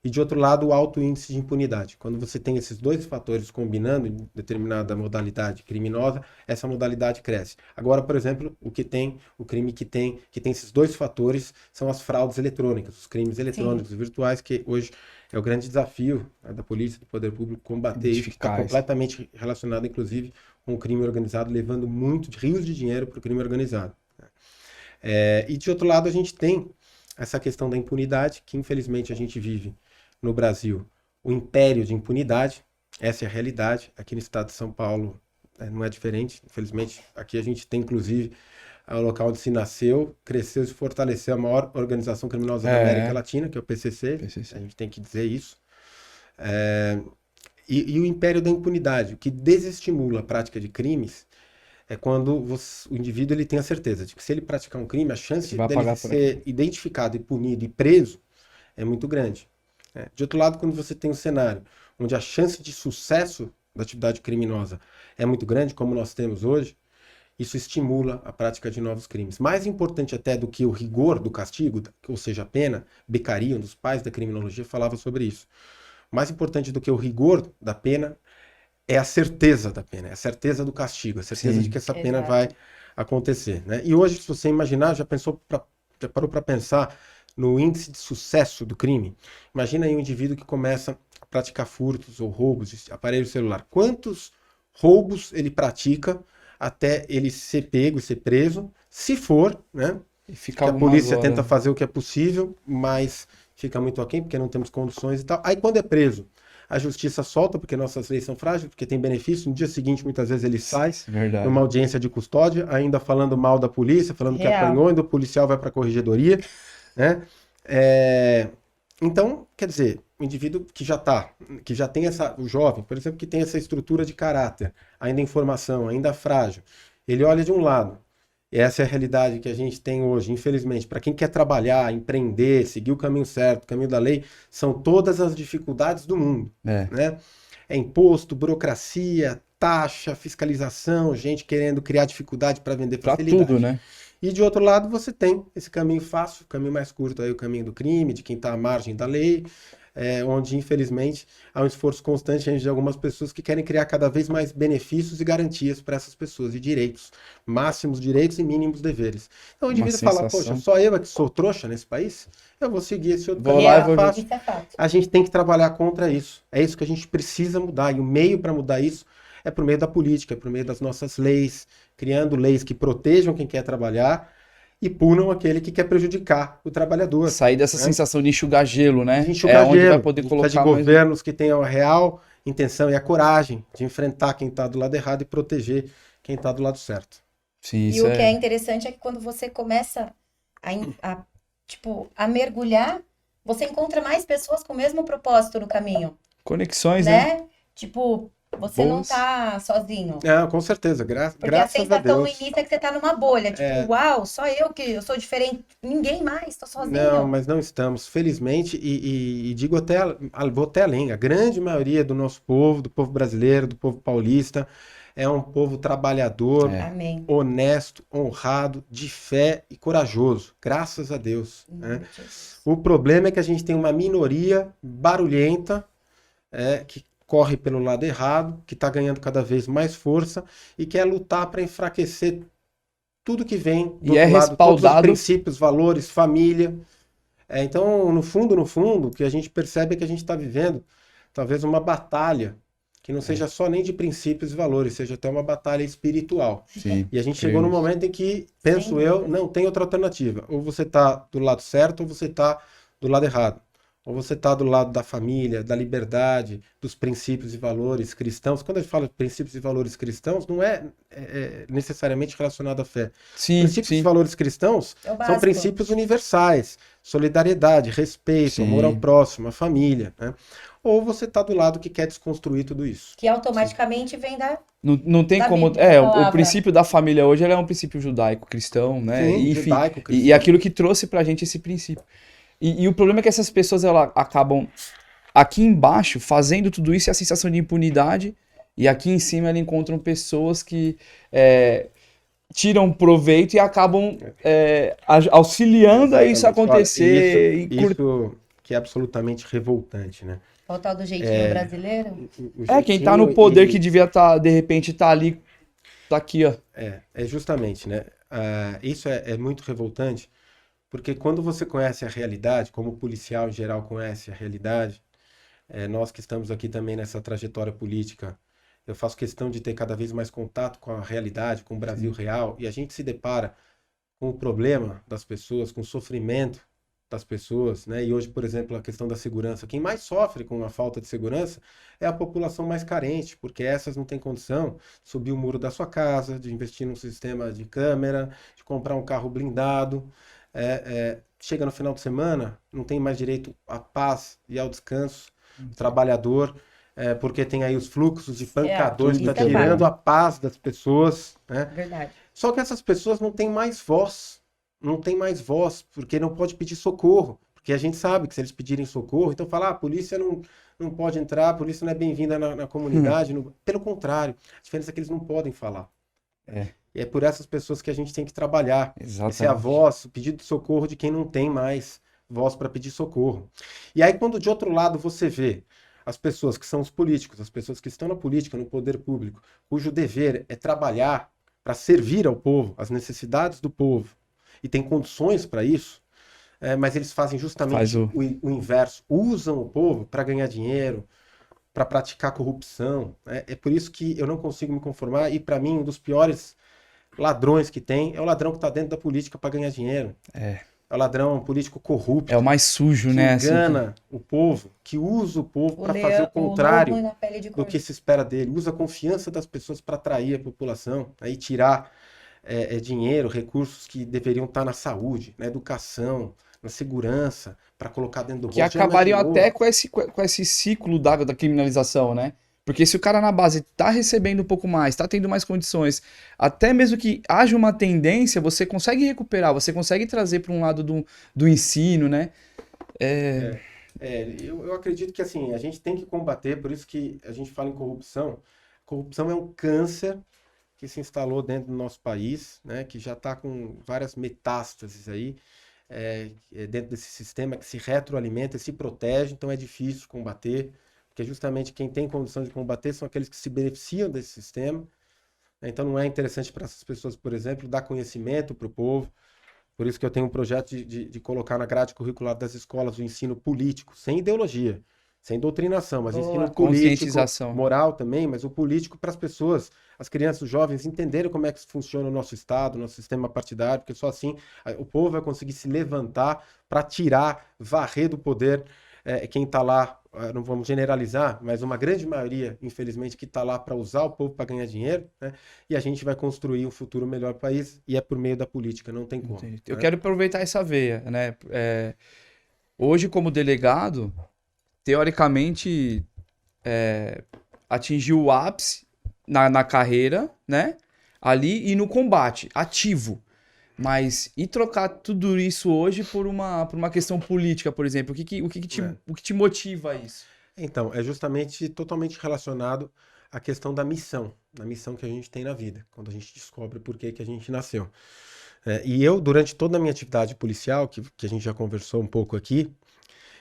E de outro lado, o alto índice de impunidade. Quando você tem esses 2 fatores combinando em determinada modalidade criminosa, essa modalidade cresce. Agora, por exemplo, o crime que tem esses 2 fatores são as fraudes eletrônicas, os crimes eletrônicos virtuais, que hoje é o grande desafio, né, da polícia, do poder público, combater isso, que está completamente relacionado, inclusive, com o crime organizado, levando rios de dinheiro para o crime organizado. E de outro lado, a gente tem essa questão da impunidade, que infelizmente a gente vive no Brasil o império de impunidade. Essa é a realidade. Aqui no estado de São Paulo não é diferente. Infelizmente, aqui a gente tem, inclusive, o local onde se nasceu, cresceu e se fortaleceu a maior organização criminosa da América Latina, que é o PCC. A gente tem que dizer isso. E o império da impunidade, o que desestimula a prática de crimes, é quando o indivíduo ele tem a certeza de que se ele praticar um crime, a chance dele ser identificado e punido e preso é muito grande. De outro lado, quando você tem um cenário onde a chance de sucesso da atividade criminosa é muito grande, como nós temos hoje, isso estimula a prática de novos crimes. Mais importante até do que o rigor do castigo, ou seja, a pena, Beccaria, um dos pais da criminologia, falava sobre isso. Mais importante do que o rigor da pena é a certeza da pena, é a certeza do castigo, a certeza de que essa pena vai acontecer, né? E hoje, se você imaginar, já parou para pensar no índice de sucesso do crime? Imagina aí um indivíduo que começa a praticar furtos ou roubos de aparelho celular. Quantos roubos ele pratica até ele ser pego e ser preso? Se for, né? Que a polícia tenta fazer o que é possível, mas fica muito aquém, porque não temos condições e tal. Aí quando é preso, a justiça solta, porque nossas leis são frágeis, porque tem benefício. No dia seguinte, muitas vezes, ele sai numa audiência de custódia, ainda falando mal da polícia, falando que apanhou, ainda o policial vai para a corregedoria, né? Então, quer dizer, o indivíduo que já tem o jovem, por exemplo, que tem essa estrutura de caráter, ainda em formação, ainda frágil, ele olha de um lado. E essa é a realidade que a gente tem hoje, infelizmente. Para quem quer trabalhar, empreender, seguir o caminho certo, o caminho da lei, são todas as dificuldades do mundo. Né? É imposto, burocracia, taxa, fiscalização, gente querendo criar dificuldade para vender facilidade. Tudo, né? E de outro lado você tem esse caminho fácil, o caminho mais curto, aí, o caminho do crime, de quem está à margem da lei, onde infelizmente há um esforço constante de algumas pessoas que querem criar cada vez mais benefícios e garantias para essas pessoas, e direitos, máximos direitos e mínimos deveres. Então o indivíduo fala, poxa, só eu é que sou trouxa nesse país? Eu vou seguir esse outro caminho fácil. A gente tem que trabalhar contra isso. É isso que a gente precisa mudar, e o meio para mudar isso é por meio da política, é por meio das nossas leis, criando leis que protejam quem quer trabalhar e punam aquele que quer prejudicar o trabalhador. Sair dessa sensação de enxugar gelo, né? De enxugar onde gelo, vai poder colocar de governos que tenham a real intenção e a coragem de enfrentar quem está do lado errado e proteger quem está do lado certo. Sim, e o que é interessante é que quando você começa a mergulhar, você encontra mais pessoas com o mesmo propósito no caminho. Conexões, né? Tipo, você não boas. tá sozinho. Não, com certeza, Porque a graças a sensação no Deus. início é que você tá numa bolha. Tipo, uau, só eu sou diferente. Ninguém mais, tô Não, sozinho. mas não estamos, felizmente, e digo até, vou até além, a grande maioria do nosso povo, do povo brasileiro, do povo paulista, é um povo trabalhador, É. Amém. honesto, honrado, de fé e corajoso, graças a Deus, Em né? nome de Jesus. O problema é que a gente tem uma minoria barulhenta, que corre pelo lado errado, que está ganhando cada vez mais força e quer lutar para enfraquecer tudo que vem do E é outro lado, todos os respaldado. princípios, valores, família. Então, no fundo, o que a gente percebe é que a gente está vivendo talvez uma batalha que não seja só nem de princípios e valores, seja até uma batalha espiritual. Sim, E a gente creio chegou no nisso. momento em que, Sem penso eu, dúvida. não tem outra alternativa. Ou você está do lado certo ou você está do lado errado. Ou você está do lado da família, da liberdade, dos princípios e valores cristãos. Quando a gente fala de princípios e valores cristãos, não é necessariamente relacionado à fé. Sim, Princípios e sim, valores cristãos É o são básico. princípios universais. Solidariedade, respeito, amor ao sim. próximo, a família, né? Ou você está do lado que quer desconstruir tudo isso. Que automaticamente vem da Não tem Da como. Bíblia, da O palavra. princípio da família hoje ele é um princípio judaico-cristão, né? Sim, E, enfim, judaico-cristão. e aquilo que trouxe pra gente esse princípio. E o problema é que essas pessoas ela acabam aqui embaixo fazendo tudo isso e a sensação de impunidade, e aqui em cima elas encontram pessoas que tiram proveito e acabam auxiliando a isso Exatamente. Olha, acontecer. isso que é absolutamente revoltante, né? o tal do jeitinho brasileiro. Quem tá no poder que devia estar, de repente, tá ali, tá aqui, ó. É justamente, né? Isso é muito revoltante, porque quando você conhece a realidade, como o policial em geral conhece a realidade, nós que estamos aqui também nessa trajetória política, eu faço questão de ter cada vez mais contato com a realidade, com o Brasil real, e a gente se depara com o problema das pessoas, com o sofrimento das pessoas, né? E hoje, por exemplo, a questão da segurança. Quem mais sofre com a falta de segurança é a população mais carente, porque essas não têm condição de subir o muro da sua casa, de investir num sistema de câmera, de comprar um carro blindado. Chega no final de semana, não tem mais direito à paz e ao descanso. O trabalhador, porque tem aí os fluxos de pancadores que isso está é tirando fato. a paz das pessoas, né? Verdade. Só que essas pessoas não têm mais voz. Não tem mais voz, porque não pode pedir socorro. Porque a gente sabe que se eles pedirem socorro, então falar, a polícia não pode entrar, a polícia não é bem-vinda na comunidade. Pelo contrário, a diferença é que eles não podem falar. E é por essas pessoas que a gente tem que trabalhar. Essa é a Exatamente. voz, o pedido de socorro de quem não tem mais voz para pedir socorro. E aí, quando de outro lado você vê as pessoas que são os políticos, as pessoas que estão na política, no poder público, cujo dever é trabalhar para servir ao povo, às necessidades do povo, e tem condições para isso, mas eles fazem justamente o inverso, usam o povo para ganhar dinheiro, para praticar corrupção. É por isso que eu não consigo me conformar, e para mim um dos piores ladrões que tem é o ladrão que está dentro da política para ganhar dinheiro. É o ladrão político corrupto. É o mais sujo, que né? engana o povo, que usa o povo para fazer o contrário do que se espera dele. Usa a confiança das pessoas para atrair a população, aí tirar dinheiro, recursos que deveriam estar na saúde, na educação, na segurança, para colocar dentro do bolso. Que acabariam até com esse ciclo da criminalização, né? Porque se o cara na base tá recebendo um pouco mais, tá tendo mais condições, até mesmo que haja uma tendência, você consegue recuperar, você consegue trazer para um lado do ensino, né? Eu acredito que assim, a gente tem que combater, por isso que a gente fala em corrupção. Corrupção é um câncer que se instalou dentro do nosso país, né, que já está com várias metástases aí, dentro desse sistema que se retroalimenta e se protege, então é difícil de combater, porque justamente quem tem condição de combater são aqueles que se beneficiam desse sistema. Então não é interessante para essas pessoas, por exemplo, dar conhecimento para o povo. Por isso que eu tenho um projeto de colocar na grade curricular das escolas o ensino político, sem ideologia, sem doutrinação, mas ensino político, moral também, mas o político para as pessoas, as crianças, os jovens entenderem como é que funciona o nosso Estado, o nosso sistema partidário, porque só assim o povo vai conseguir se levantar para tirar, varrer do poder quem está lá, não vamos generalizar, mas uma grande maioria, infelizmente, que está lá para usar o povo para ganhar dinheiro, né? E a gente vai construir um futuro melhor para o país, e é por meio da política, não tem como. Eu quero aproveitar essa veia, né? Hoje, como delegado, teoricamente, atingiu o ápice na carreira, né? Ali e no combate, ativo. Mas e trocar tudo isso hoje por uma questão política, por exemplo? O que te motiva a isso? Então, é justamente totalmente relacionado à questão da missão que a gente tem na vida, quando a gente descobre por que que a gente nasceu. E eu, durante toda a minha atividade policial, que a gente já conversou um pouco aqui,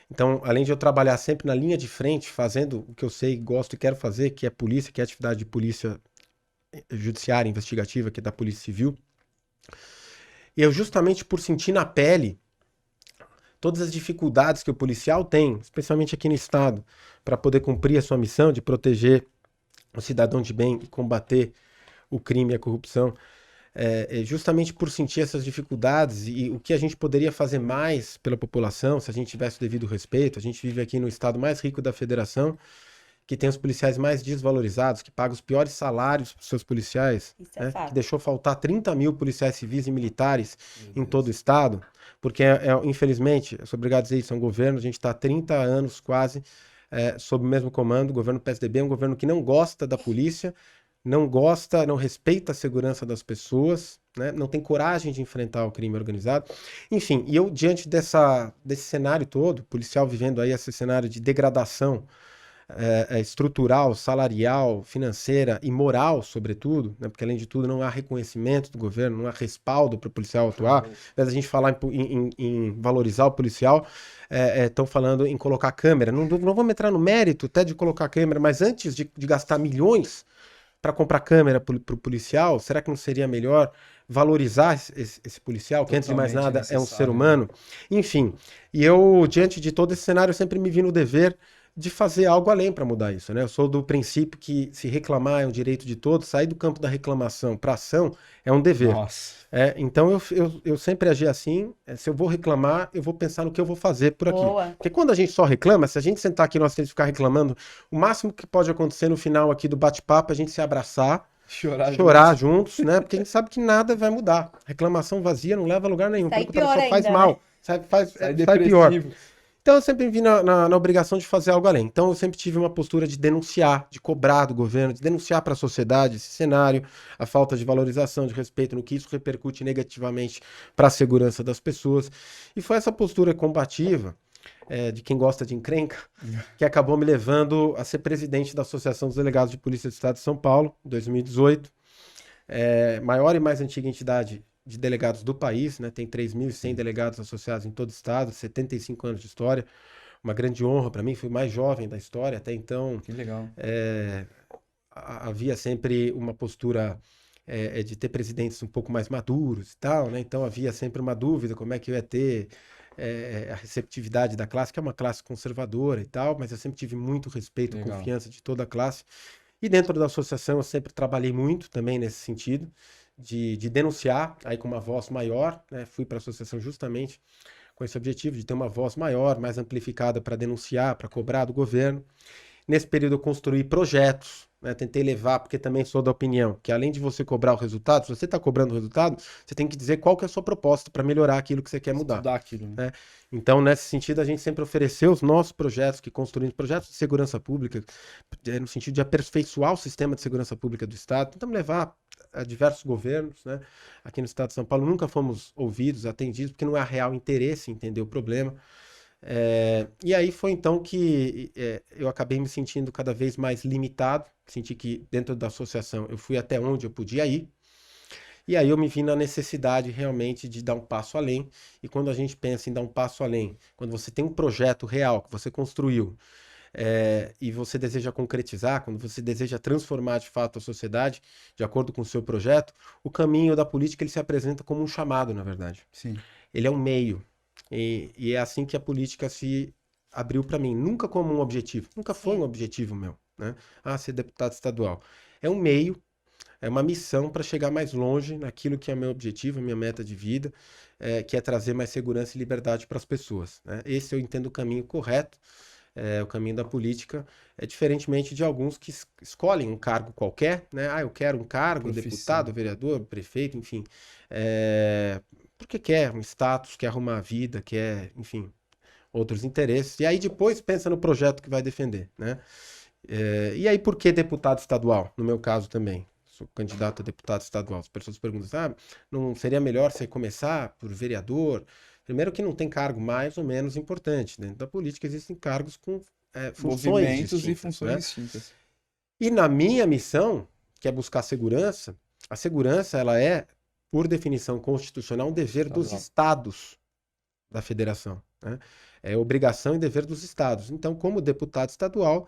então, além de eu trabalhar sempre na linha de frente, fazendo o que eu sei, gosto e quero fazer, que é polícia, que é atividade de polícia judiciária, investigativa, que é da Polícia Civil, e eu justamente por sentir na pele todas as dificuldades que o policial tem, especialmente aqui no estado, para poder cumprir a sua missão de proteger o cidadão de bem e combater o crime e a corrupção, justamente por sentir essas dificuldades e o que a gente poderia fazer mais pela população se a gente tivesse o devido respeito. A gente vive aqui no estado mais rico da federação, que tem os policiais mais desvalorizados, que paga os piores salários para os seus policiais, Isso é fato. que deixou faltar 30 mil policiais civis e militares em todo o estado, porque, infelizmente, eu sou obrigado a dizer isso, é um governo, a gente está há 30 anos quase sob o mesmo comando, o governo PSDB é um governo que não gosta da polícia, não gosta, não respeita a segurança das pessoas, né? Não tem coragem de enfrentar o crime organizado. Enfim, e eu, diante desse cenário todo, policial vivendo aí esse cenário de degradação estrutural, salarial, financeira e moral, sobretudo, né? Porque além de tudo não há reconhecimento do governo, não há respaldo para o policial atuar. Ao invés da gente falar em valorizar o policial, estão falando em colocar câmera. Não vamos entrar no mérito até de colocar câmera, mas antes de gastar milhões para comprar câmera para o policial, será que não seria melhor valorizar esse policial, que antes de mais nada é um ser humano? Enfim, e eu, diante de todo esse cenário, eu sempre me vi no dever de fazer algo além para mudar isso, né? Eu sou do princípio que se reclamar é um direito de todos, sair do campo da reclamação para ação é um dever. Nossa. Então eu sempre agi assim, se eu vou reclamar, eu vou pensar no que eu vou fazer por aqui. Boa. Porque quando a gente só reclama, se a gente sentar aqui e nós temos que ficar reclamando, o máximo que pode acontecer no final aqui do bate-papo é a gente se abraçar, chorar juntos, né? Porque a gente sabe que nada vai mudar. Reclamação vazia não leva a lugar nenhum, Sai pelo contrário, pior só faz ainda, mal, né? sai pior. Então eu sempre me vi na obrigação de fazer algo além. Então eu sempre tive uma postura de denunciar, de cobrar do governo, de denunciar para a sociedade esse cenário, a falta de valorização, de respeito, no que isso repercute negativamente para a segurança das pessoas. E foi essa postura combativa, de quem gosta de encrenca, que acabou me levando a ser presidente da Associação dos Delegados de Polícia do Estado de São Paulo, em 2018. Maior e mais antiga entidade de delegados do país, né? Tem 3.100 delegados associados em todo o estado, 75 anos de história, uma grande honra para mim, fui o mais jovem da história, até então Que legal. havia sempre uma postura de ter presidentes um pouco mais maduros e tal, né? Então havia sempre uma dúvida como é que eu ia ter a receptividade da classe, que é uma classe conservadora e tal, mas eu sempre tive muito respeito e confiança de toda a classe. E dentro da associação eu sempre trabalhei muito também nesse sentido, de denunciar, aí com uma voz maior, né? Fui para a associação justamente com esse objetivo de ter uma voz maior, mais amplificada para denunciar, para cobrar do governo. Nesse período eu construí projetos, né? Tentei levar, porque também sou da opinião que além de você cobrar o resultado, se você está cobrando o resultado, você tem que dizer qual que é a sua proposta para melhorar aquilo que você quer mudar. Estudar aquilo, né? Então, nesse sentido, a gente sempre ofereceu os nossos projetos, que construímos projetos de segurança pública, no sentido de aperfeiçoar o sistema de segurança pública do Estado. Tentamos levar a diversos governos, né? Aqui no Estado de São Paulo nunca fomos ouvidos, atendidos, porque não há real interesse em entender o problema. E aí foi então que eu acabei me sentindo cada vez mais limitado, senti que dentro da associação eu fui até onde eu podia ir, e aí eu me vi na necessidade realmente de dar um passo além, e quando a gente pensa em dar um passo além, quando você tem um projeto real que você construiu, e você deseja concretizar, quando você deseja transformar de fato a sociedade de acordo com o seu projeto, o caminho da política ele se apresenta como um chamado, na verdade. Sim. Ele é um meio. E é assim que a política se abriu para mim. Nunca como um objetivo. Nunca foi um objetivo meu, né? Ser deputado estadual. É um meio, é uma missão para chegar mais longe naquilo que é meu objetivo, minha meta de vida, que é trazer mais segurança e liberdade para as pessoas, né? Esse eu entendo o caminho correto. O caminho da política diferentemente de alguns que escolhem um cargo qualquer, né? Eu quero um cargo, deputado, vereador, prefeito, enfim, porque quer um status, quer arrumar a vida, quer, enfim, outros interesses. E aí depois pensa no projeto que vai defender, né? E aí, por que deputado estadual? No meu caso também. Sou candidato a deputado estadual. As pessoas perguntam, não seria melhor você começar por vereador? Primeiro que não tem cargo mais ou menos importante. Dentro da política existem cargos com funções Movimentos e distintas, funções né? distintas. E na minha missão, que é buscar segurança, a segurança ela é, por definição constitucional, um dever dos estados da federação, né? É obrigação e dever dos estados. Então, como deputado estadual,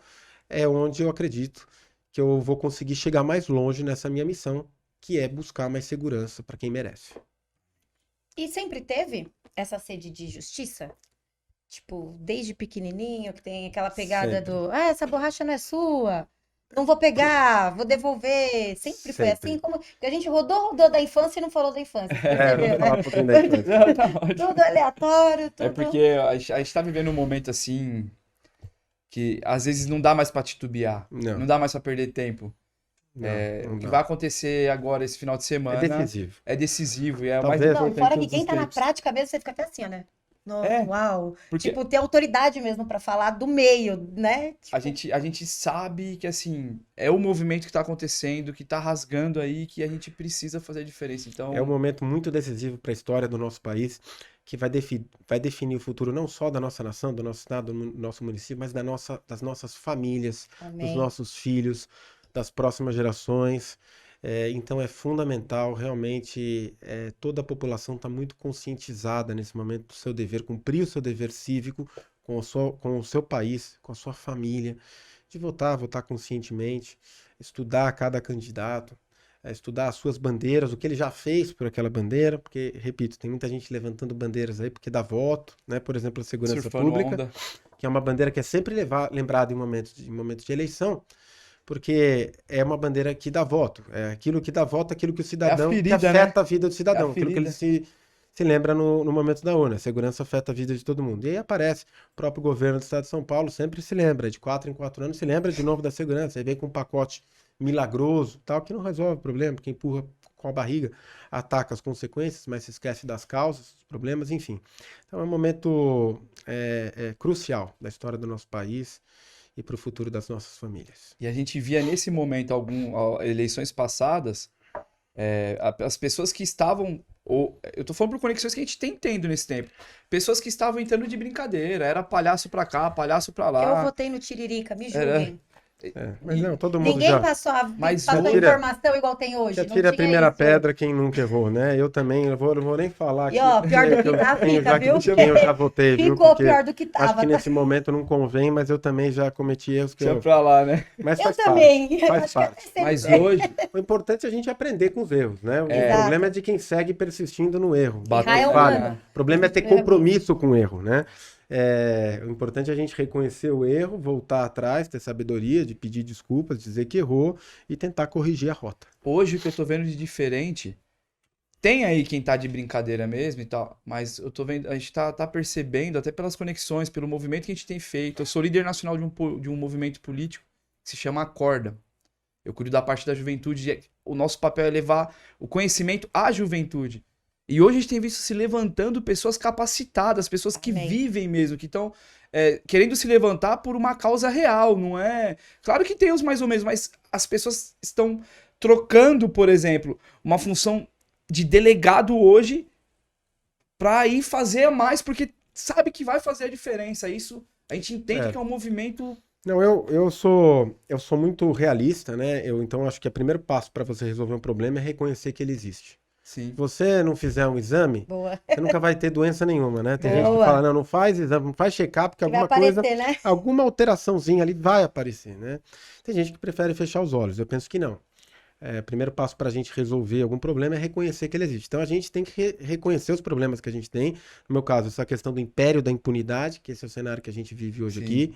é onde eu acredito que eu vou conseguir chegar mais longe nessa minha missão, que é buscar mais segurança para quem merece. E sempre teve essa sede de justiça? Tipo, desde pequenininho, que tem aquela pegada Sempre. essa borracha não é sua, não vou pegar, vou devolver. Sempre foi Sempre. assim, como que a gente rodou da infância e não falou da infância, percebeu, Vamos né? falar um pouquinho da infância. Não, tá ótimo. Tudo aleatório, tudo... É porque a gente tá vivendo um momento assim que às vezes não dá mais pra titubear, Não, não dá mais pra perder tempo. não O que dá. vai acontecer agora esse final de É semana decisivo. é decisivo e é o mais Talvez- Não, importante fora de que todos quem os tá na tempos. prática mesmo, você fica até assim, ó, né? Nossa, É, uau. porque Tipo, ter autoridade mesmo pra falar do meio, né? Tipo, a gente sabe que assim, é o movimento que tá acontecendo, que tá rasgando aí, que a gente precisa fazer a diferença. Então, É um momento muito decisivo para a história do nosso país, que vai definir o futuro não só da nossa nação, do nosso estado, do nosso município, mas das nossas famílias, dos amém. nossos filhos, das próximas gerações. Então é fundamental, realmente, toda a população está muito conscientizada nesse momento do seu dever, cumprir o seu dever cívico com o seu país, com a sua família, de votar conscientemente, estudar cada candidato, estudar as suas bandeiras, o que ele já fez por aquela bandeira, porque, repito, tem muita gente levantando bandeiras aí porque dá voto, né? Por exemplo, a segurança surfando pública, onda. que é uma bandeira que é sempre lembrada em momentos de eleição, porque é uma bandeira que dá voto. É aquilo que dá voto, aquilo que o cidadão, que ferida, né? afeta a vida do cidadão, aquilo que ele ferida. se lembra no momento da urna. A segurança afeta a vida de todo mundo. E aí aparece, o próprio governo do estado de São Paulo sempre se lembra, de 4 em 4 anos, se lembra de novo da segurança. Aí vem com um pacote milagroso, tal, que não resolve o problema, que empurra com a barriga, ataca as consequências, mas se esquece das causas, dos problemas, enfim. Então é um momento crucial da história do nosso país e para o futuro das nossas famílias. E a gente via nesse momento eleições passadas, as pessoas que estavam, eu tô falando por conexões que a gente tem tendo nesse tempo, pessoas que estavam entrando de brincadeira, era palhaço pra cá, palhaço pra Eu lá. votei no Tiririca, me Era- julguem. Mas não, todo mundo Ninguém já... passou Mas passou hoje- informação igual tem hoje. Que Não atire a tinha primeira isso. pedra quem nunca errou, né? Eu também, não vou nem falar E ó, pior do que tá, quem fica, viu? quem eu já votei, viu? Ficou Porque pior do que acho tava. que Tá? nesse momento não convém, mas eu também já cometi erros que Deixa pra lá, né? Mas Eu faz também. parte, faz Acho que parte. até sempre Mas tem. hoje, O importante é a gente aprender com os erros, né? O Exato. problema é de quem segue persistindo no erro. Bater é Não humano. falha. O problema é ter compromisso com o erro, né? O importante é a gente reconhecer o erro, voltar atrás, ter sabedoria de pedir desculpas, dizer que errou e tentar corrigir a rota. hoje o que eu tô vendo de diferente, tem aí quem tá de brincadeira mesmo e tal, mas eu tô vendo, a gente tá percebendo, até pelas conexões, pelo movimento que a gente tem feito. Eu sou líder nacional de um movimento político que se chama Acorda. Eu cuido da parte da juventude. O nosso papel é levar o conhecimento à juventude. E hoje a gente tem visto se levantando pessoas capacitadas, pessoas que Amém. vivem mesmo, que estão querendo se levantar por uma causa real, não é? Claro que tem os mais ou menos, mas as pessoas estão trocando, por exemplo, uma função de delegado hoje para ir fazer mais, porque sabe que vai fazer a diferença. Isso a gente entende que é um movimento. Não, eu sou muito realista, né? Então acho que o primeiro passo para você resolver um problema é reconhecer que ele existe. Sim. Se você não fizer um exame, Boa. você nunca vai ter doença nenhuma, né? Tem gente que Boa. fala, não faz exame, não faz check-up, porque Que vai alguma coisa, aparecer, né? alguma alteraçãozinha ali vai aparecer, né? Tem gente que prefere fechar os olhos, eu penso que não. O primeiro passo para a gente resolver algum problema é reconhecer que ele existe. Então a gente tem que reconhecer os problemas que a gente tem. No meu caso, essa questão do império da impunidade, que esse é o cenário que a gente vive hoje Sim. aqui,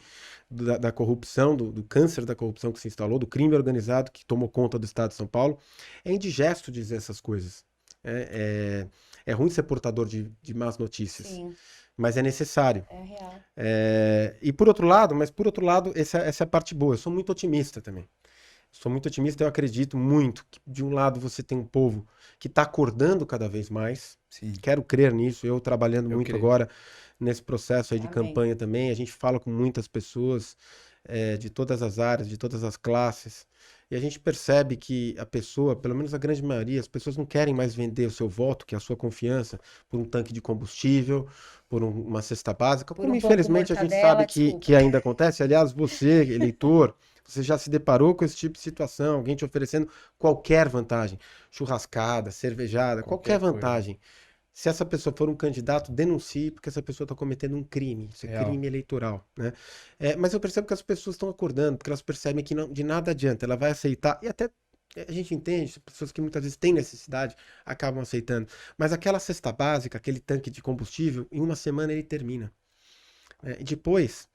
da corrupção, do câncer da corrupção que se instalou, do crime organizado que tomou conta do estado de São Paulo. É indigesto dizer essas coisas. É ruim ser portador de más notícias, Sim, mas é necessário. é real. E por outro lado, essa é a parte boa. Eu sou muito otimista também. Sou muito otimista, eu acredito muito que, de um lado, você tem um povo que está acordando cada vez mais. Sim. Quero crer nisso, eu trabalhando Eu muito creio. agora nesse processo aí de Amém. campanha também. A gente fala com muitas pessoas, de todas as áreas, de todas as classes. E a gente percebe que a pessoa, pelo menos a grande maioria, as pessoas não querem mais vender o seu voto, que é a sua confiança, por um tanque de combustível, por uma cesta básica, Por como um pouco infelizmente a gente mortadela, sabe desculpa. que ainda acontece. Aliás, você, eleitor, você já se deparou com esse tipo de situação, alguém te oferecendo qualquer vantagem, churrascada, cervejada, qualquer Coisa. vantagem. Se essa pessoa for um candidato, denuncie, porque essa pessoa está cometendo um crime. Isso é Real. crime eleitoral, né? Mas eu percebo que as pessoas estão acordando, porque elas percebem que de nada adianta. Ela vai aceitar, e até a gente entende, pessoas que muitas vezes têm necessidade acabam aceitando. Mas aquela cesta básica, aquele tanque de combustível, em uma semana ele termina. E depois,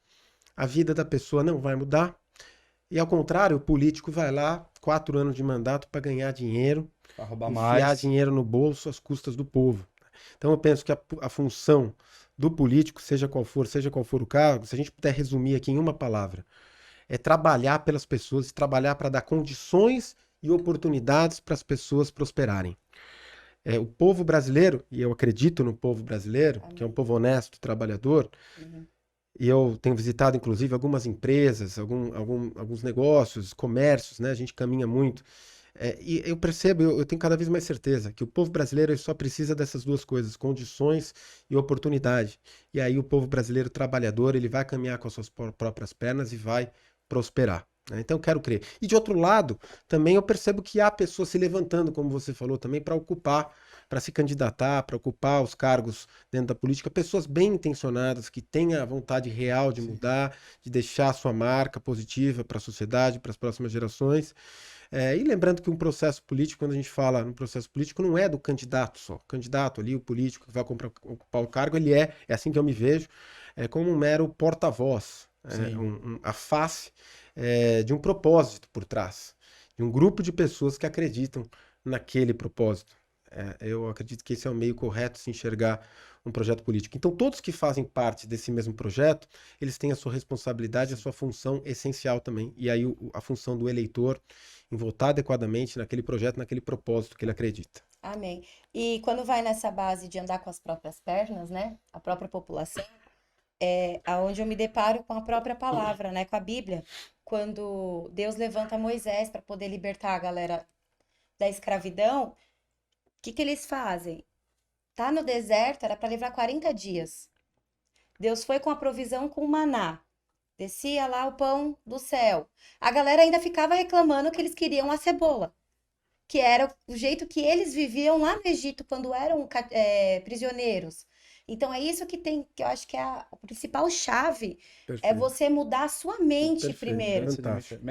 a vida da pessoa não vai mudar. E ao contrário, o político vai lá, 4 anos de mandato para ganhar dinheiro, Pra roubar enfiar mais. dinheiro no bolso às custas do povo. Então eu penso que a função do político, seja qual for o cargo, se a gente puder resumir aqui em uma palavra, é trabalhar pelas pessoas e trabalhar para dar condições e oportunidades para as pessoas prosperarem. O povo brasileiro, e eu acredito no povo brasileiro, que é um povo honesto, trabalhador, e eu tenho visitado, inclusive, algumas empresas, alguns negócios, comércios, né? A gente caminha muito. E eu percebo, eu tenho cada vez mais certeza que o povo brasileiro ele só precisa dessas duas coisas, condições e oportunidade. E aí o povo brasileiro trabalhador, ele vai caminhar com as suas próprias pernas e vai prosperar, né? Então eu quero crer. E de outro lado, também eu percebo que há pessoas se levantando, como você falou também, para ocupar, para se candidatar, para ocupar os cargos dentro da política, pessoas bem intencionadas, que têm a vontade real de mudar, de deixar a sua marca positiva para a sociedade, para as próximas gerações. E lembrando que um processo político, quando a gente fala no processo político, não é do candidato só. O candidato ali, o político que vai ocupar o cargo, ele é assim que eu me vejo, como um mero porta-voz, a face de um propósito por trás, de um grupo de pessoas que acreditam naquele propósito. Eu acredito que esse é o meio correto de se enxergar um projeto político. Então, todos que fazem parte desse mesmo projeto, eles têm a sua responsabilidade, a sua função essencial também. E aí a função do eleitor em votar adequadamente naquele projeto, naquele propósito que ele acredita. Amém. E quando vai nessa base de andar com as próprias pernas, né? A própria população, aonde eu me deparo com a própria palavra, né? Com a Bíblia. Quando Deus levanta Moisés para poder libertar a galera da escravidão, o que eles fazem? Tá no deserto, era para levar 40 dias. Deus foi com a provisão com o maná. Descia lá o pão do céu. A galera ainda ficava reclamando que eles queriam a cebola, que era o jeito que eles viviam lá no Egito quando eram prisioneiros. Então é isso que eu acho que é a principal chave, é você mudar a sua mente primeiro. Fantástico.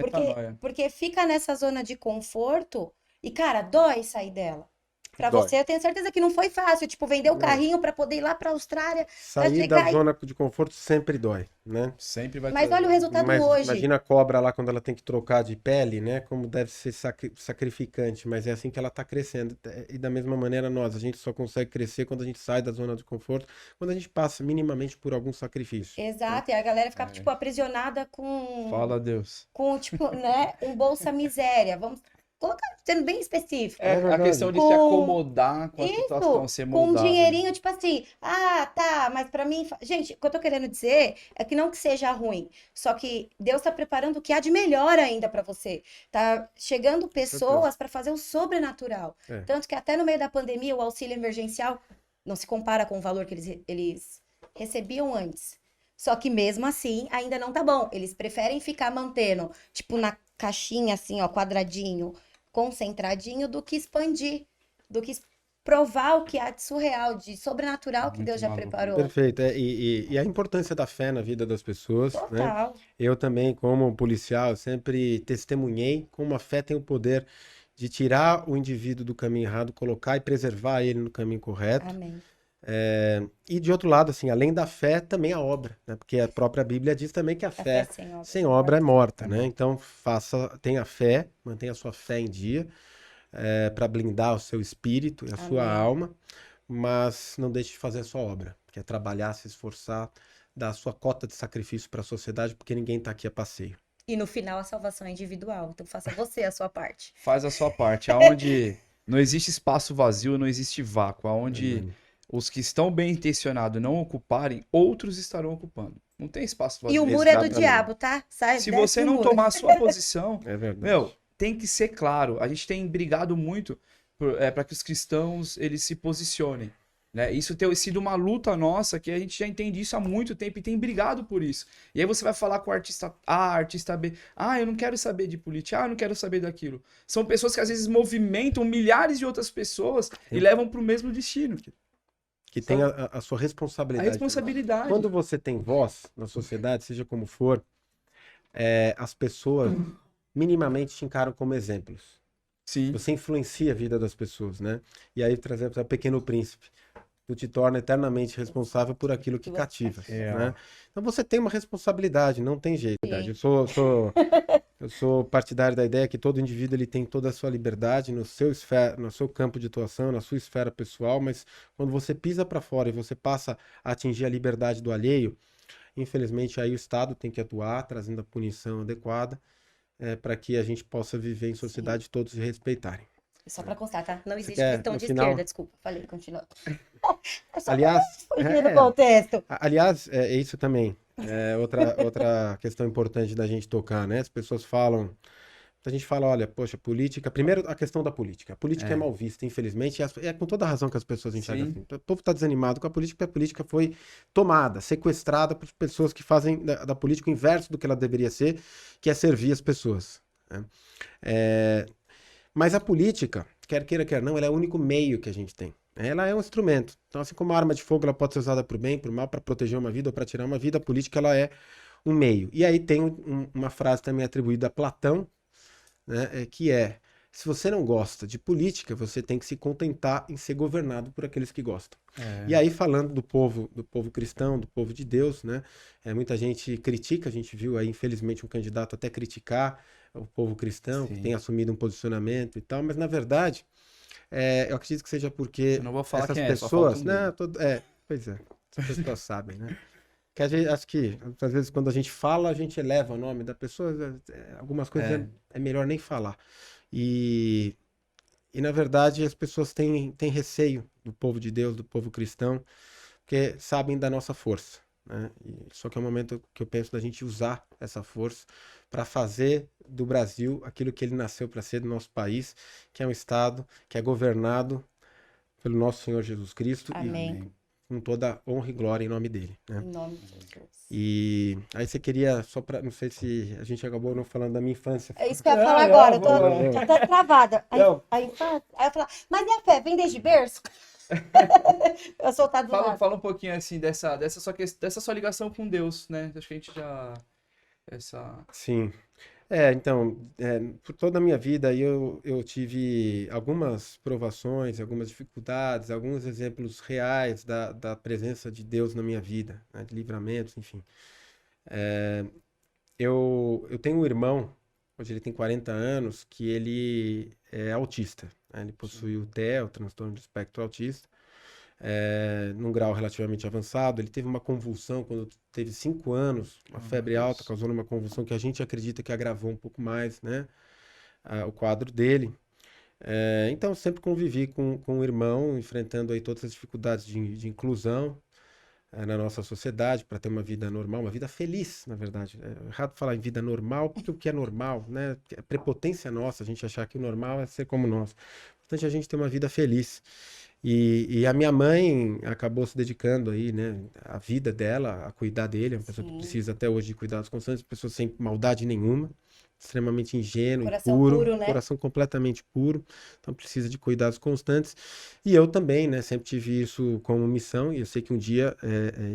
Porque fica nessa zona de conforto e, cara, dói sair dela. Pra Dói. você, eu tenho certeza que não foi fácil, tipo, vender o carrinho pra poder ir lá pra Austrália. Sair da zona de conforto sempre dói, né? Sempre vai Mas ter. olha o resultado Mas hoje. imagina a cobra lá quando ela tem que trocar de pele, né? Como deve ser sacrificante, mas é assim que ela está crescendo. E da mesma maneira a gente só consegue crescer quando a gente sai da zona de conforto, quando a gente passa minimamente por algum sacrifício. Exato, e a galera fica, tipo, aprisionada com... Fala Deus. Com, tipo, né, um bolsa miséria. Vamos colocar, sendo bem específico. A questão de se acomodar com a situação, ser com um moldado. dinheirinho, tipo assim, tá, mas pra mim... Gente, o que eu tô querendo dizer é que não que seja ruim, só que Deus tá preparando o que há de melhor ainda pra você. Tá chegando pessoas pra fazer o sobrenatural. Tanto que até no meio da pandemia, o auxílio emergencial não se compara com o valor que eles recebiam antes. Só que mesmo assim, ainda não tá bom. Eles preferem ficar mantendo, tipo, na caixinha, assim, ó, quadradinho, concentradinho, do que expandir, do que provar o que há de surreal, de sobrenatural que Deus já preparou. Perfeito. E a importância da fé na vida das pessoas, né? Total. Eu também, como policial, sempre testemunhei como a fé tem o poder de tirar o indivíduo do caminho errado, colocar e preservar ele no caminho correto. Amém. E de outro lado, assim, além da fé, também a obra, né? Porque a própria Bíblia diz também que a fé sem obra é morta, né? Então, tenha fé, mantenha a sua fé em dia, para blindar o seu espírito e a sua alma, mas não deixe de fazer a sua obra, que é trabalhar, se esforçar, dar a sua cota de sacrifício para a sociedade, porque ninguém está aqui a passeio. E no final a salvação é individual, então faça você a sua parte. Faz a sua parte, aonde não existe espaço vazio, não existe vácuo, aonde os que estão bem intencionados não ocuparem, outros estarão ocupando. Não tem espaço E o vazio. muro é do Exatamente. diabo, tá? Sai, Se desce você o não muro. tomar a sua posição, É verdade. meu, tem que ser claro. A gente tem brigado muito para que os cristãos eles se posicionem. Né? Isso tem sido uma luta nossa, que a gente já entende isso há muito tempo e tem brigado por isso. E aí você vai falar com o artista A, artista B. Ah, eu não quero saber de política. Ah, eu não quero saber daquilo. São pessoas que às vezes movimentam milhares de outras pessoas e levam para o mesmo destino. Que tem a sua A responsabilidade. responsabilidade. Quando você tem voz na sociedade, seja como for, as pessoas minimamente te encaram como exemplos. Sim. Você influencia a vida das pessoas, né? E aí, trazer para o Pequeno Príncipe, tu te torna eternamente responsável por aquilo que cativa, né? Então você tem uma responsabilidade, não tem jeito. Eu sou partidário da ideia que todo indivíduo ele tem toda a sua liberdade no seu campo de atuação, na sua esfera pessoal, mas quando você pisa para fora e você passa a atingir a liberdade do alheio, infelizmente aí o Estado tem que atuar, trazendo a punição adequada, para que a gente possa viver em sociedade e todos se respeitarem. Só pra constar, tá? Não existe quer, cristão no de final- esquerda, desculpa. Falei, continua. É só Aliás, pra fugir do contexto. aliás, é isso também. É outra questão importante da gente tocar, né? As pessoas falam. A gente fala, olha, poxa, política. Primeiro, a questão da política. A política é mal vista, infelizmente. E é com toda a razão que as pessoas enxergam Sim. assim. O povo está desanimado com a política, porque a política foi tomada, sequestrada por pessoas que fazem da política o inverso do que ela deveria ser, que é servir as pessoas, né? Mas a política, quer queira, quer não, ela é o único meio que a gente tem. Ela é um instrumento. Então, assim como a arma de fogo ela pode ser usada para o bem, para o mal, para proteger uma vida ou para tirar uma vida, a política ela é um meio. E aí tem uma frase também atribuída a Platão, né, que é: se você não gosta de política, você tem que se contentar em ser governado por aqueles que gostam. E aí, falando do povo cristão, do povo de Deus, né, muita gente critica, a gente viu aí, infelizmente, um candidato até criticar o povo cristão, que tem assumido um posicionamento e tal, mas na verdade, eu acredito que seja porque Eu não vou falar essas quem é, só falta pessoas, um né, pois é, as pessoas sabem, né? Que acho que, às vezes, quando a gente fala, a gente eleva o nome da pessoa, algumas coisas é melhor nem falar. E na verdade, as pessoas têm receio do povo de Deus, do povo cristão, porque sabem da nossa força, né? Só que é o momento que eu penso da gente usar essa força para fazer do Brasil aquilo que ele nasceu para ser, do nosso país, que é um Estado que é governado pelo nosso Senhor Jesus Cristo. Amém. E com toda honra e glória em nome dele, né? Em nome de Jesus. E aí você queria, só para, não sei se a gente acabou não falando da minha infância. É isso que eu ia falar agora. Eu tô vamos. até travada. Não. Aí eu falar, mas e a fé? Vem desde berço? Eu soltar do nada. Fala um pouquinho assim dessa sua ligação com Deus, né? Acho que a gente já. Sim. Então, por toda a minha vida aí eu tive algumas provações, algumas dificuldades, alguns exemplos reais da presença de Deus na minha vida, né, de livramentos, enfim. Eu tenho um irmão, hoje ele tem 40 anos, que ele é autista, né? Ele possui o TEA, o transtorno do espectro autista, num grau relativamente avançado. Ele teve uma convulsão quando teve 5 anos, uma febre alta, causando uma convulsão que a gente acredita que agravou um pouco mais, né, o quadro dele. Então, sempre convivi com o irmão, enfrentando aí todas as dificuldades de inclusão na nossa sociedade, para ter uma vida normal, uma vida feliz, na verdade. É errado falar em vida normal, porque o que é normal, né? É prepotência nossa, a gente achar que o normal é ser como nós. Portanto, a gente ter uma vida feliz. E a minha mãe acabou se dedicando aí, né, a vida dela, a cuidar dele. É uma pessoa que precisa até hoje de cuidados constantes, pessoa sem maldade nenhuma, extremamente ingênuo, Coração puro, puro, né? coração completamente puro, então precisa de cuidados constantes. E eu também, né, sempre tive isso como missão, e eu sei que um dia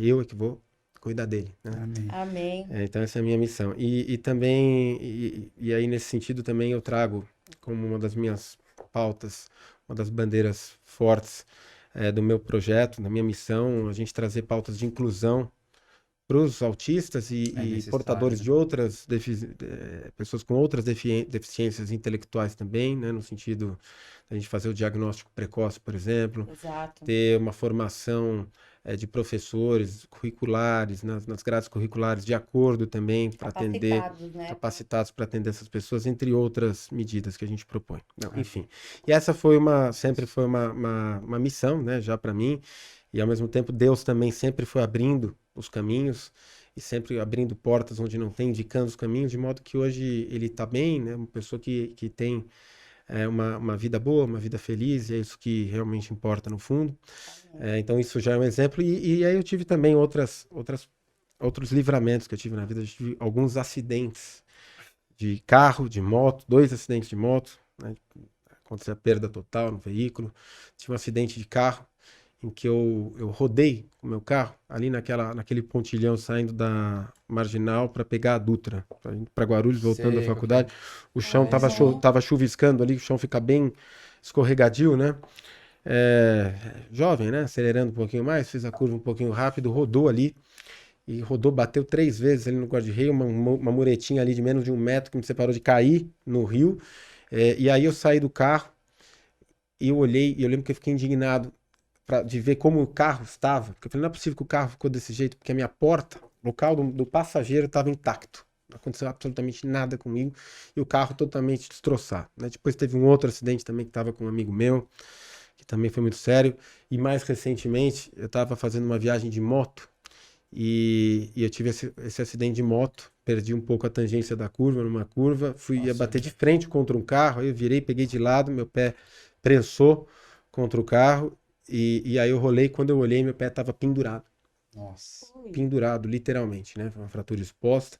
eu é que vou cuidar dele, né? Amém. Amém. Então essa é a minha missão. E também, e aí nesse sentido também eu trago como uma das minhas pautas, uma das bandeiras fortes do meu projeto, da minha missão, a gente trazer pautas de inclusão para os autistas e portadores, né, de outras pessoas com outras deficiências intelectuais também, né, no sentido da gente fazer o diagnóstico precoce, por exemplo. Exato. Ter uma formação de professores curriculares, nas grades curriculares, de acordo também para atender, né? capacitados para atender essas pessoas, entre outras medidas que a gente propõe. Não, enfim. E essa sempre foi uma missão, né, já para mim, e ao mesmo tempo Deus também sempre foi abrindo os caminhos, e sempre abrindo portas onde não tem, indicando os caminhos, de modo que hoje ele está bem, né? Uma pessoa que tem uma vida boa, uma vida feliz, e é isso que realmente importa no fundo. Então isso já é um exemplo. E aí eu tive também outros livramentos que eu tive na vida. Eu tive alguns acidentes de carro, de moto, 2 acidentes de moto, né? Aconteceu a perda total no veículo. Tive um acidente de carro em que eu rodei com o meu carro ali naquele pontilhão saindo da Marginal para pegar a Dutra, para Guarulhos, voltando da Sei, faculdade. O chão Olha. tava chuviscando ali, o chão fica bem escorregadio, né? Jovem, né? Acelerando um pouquinho mais, fez a curva um pouquinho rápido, rodou ali. E rodou, bateu 3 vezes ali no guarda-reio, uma muretinha ali de menos de 1 metro que me separou de cair no rio. E aí eu saí do carro e eu olhei, e eu lembro que eu fiquei indignado de ver como o carro estava. Porque eu falei, não é possível que o carro ficou desse jeito, porque a minha porta, o local do passageiro estava intacto. Não aconteceu absolutamente nada comigo. E o carro totalmente destroçado, né? Depois teve um outro acidente também que estava com um amigo meu, que também foi muito sério. E mais recentemente, eu estava fazendo uma viagem de moto e eu tive esse acidente de moto. Perdi um pouco a tangência da curva, numa curva. Ia Nossa, bater de frente contra um carro, aí eu virei, peguei de lado, meu pé prensou contra o carro. E aí eu rolei, quando eu olhei, meu pé estava pendurado. nossa. Ui. Pendurado, literalmente, né? Foi uma fratura exposta.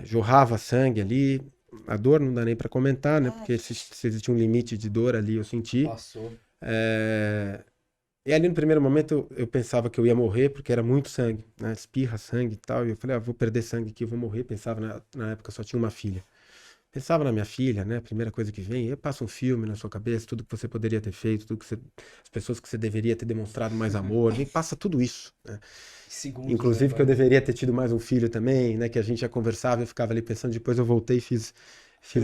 Jorrava sangue ali. A dor não dá nem para comentar, né? Porque se existia um limite de dor ali, eu senti. Passou. E ali no primeiro momento eu pensava que eu ia morrer, porque era muito sangue, né? Espirra, sangue e tal. E eu falei, vou perder sangue aqui, eu vou morrer. Pensava, na época eu só tinha uma filha. Pensava na minha filha, né? A primeira coisa que vem, passa um filme na sua cabeça, tudo que você poderia ter feito, as pessoas que você deveria ter demonstrado mais amor, vem, passa tudo isso, né? Segundos, né? Inclusive que eu deveria ter tido mais um filho também, né? Que a gente já conversava, eu ficava ali pensando, depois eu voltei e fiz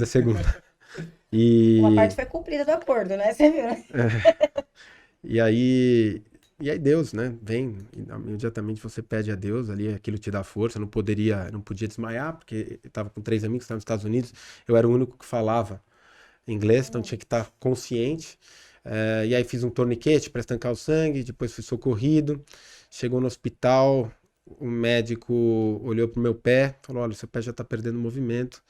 a segunda. Uma E, parte foi cumprida do acordo, né? Você viu, né? e aí, e aí Deus, né? Vem, imediatamente você pede a Deus ali, aquilo te dá força. Eu não podia desmaiar, porque eu estava com 3 amigos que estavam nos Estados Unidos, eu era o único que falava inglês, então tinha que estar consciente. E aí fiz um torniquete para estancar o sangue, depois fui socorrido. Chegou no hospital, o médico olhou pro meu pé, falou: olha, seu pé já está perdendo movimento,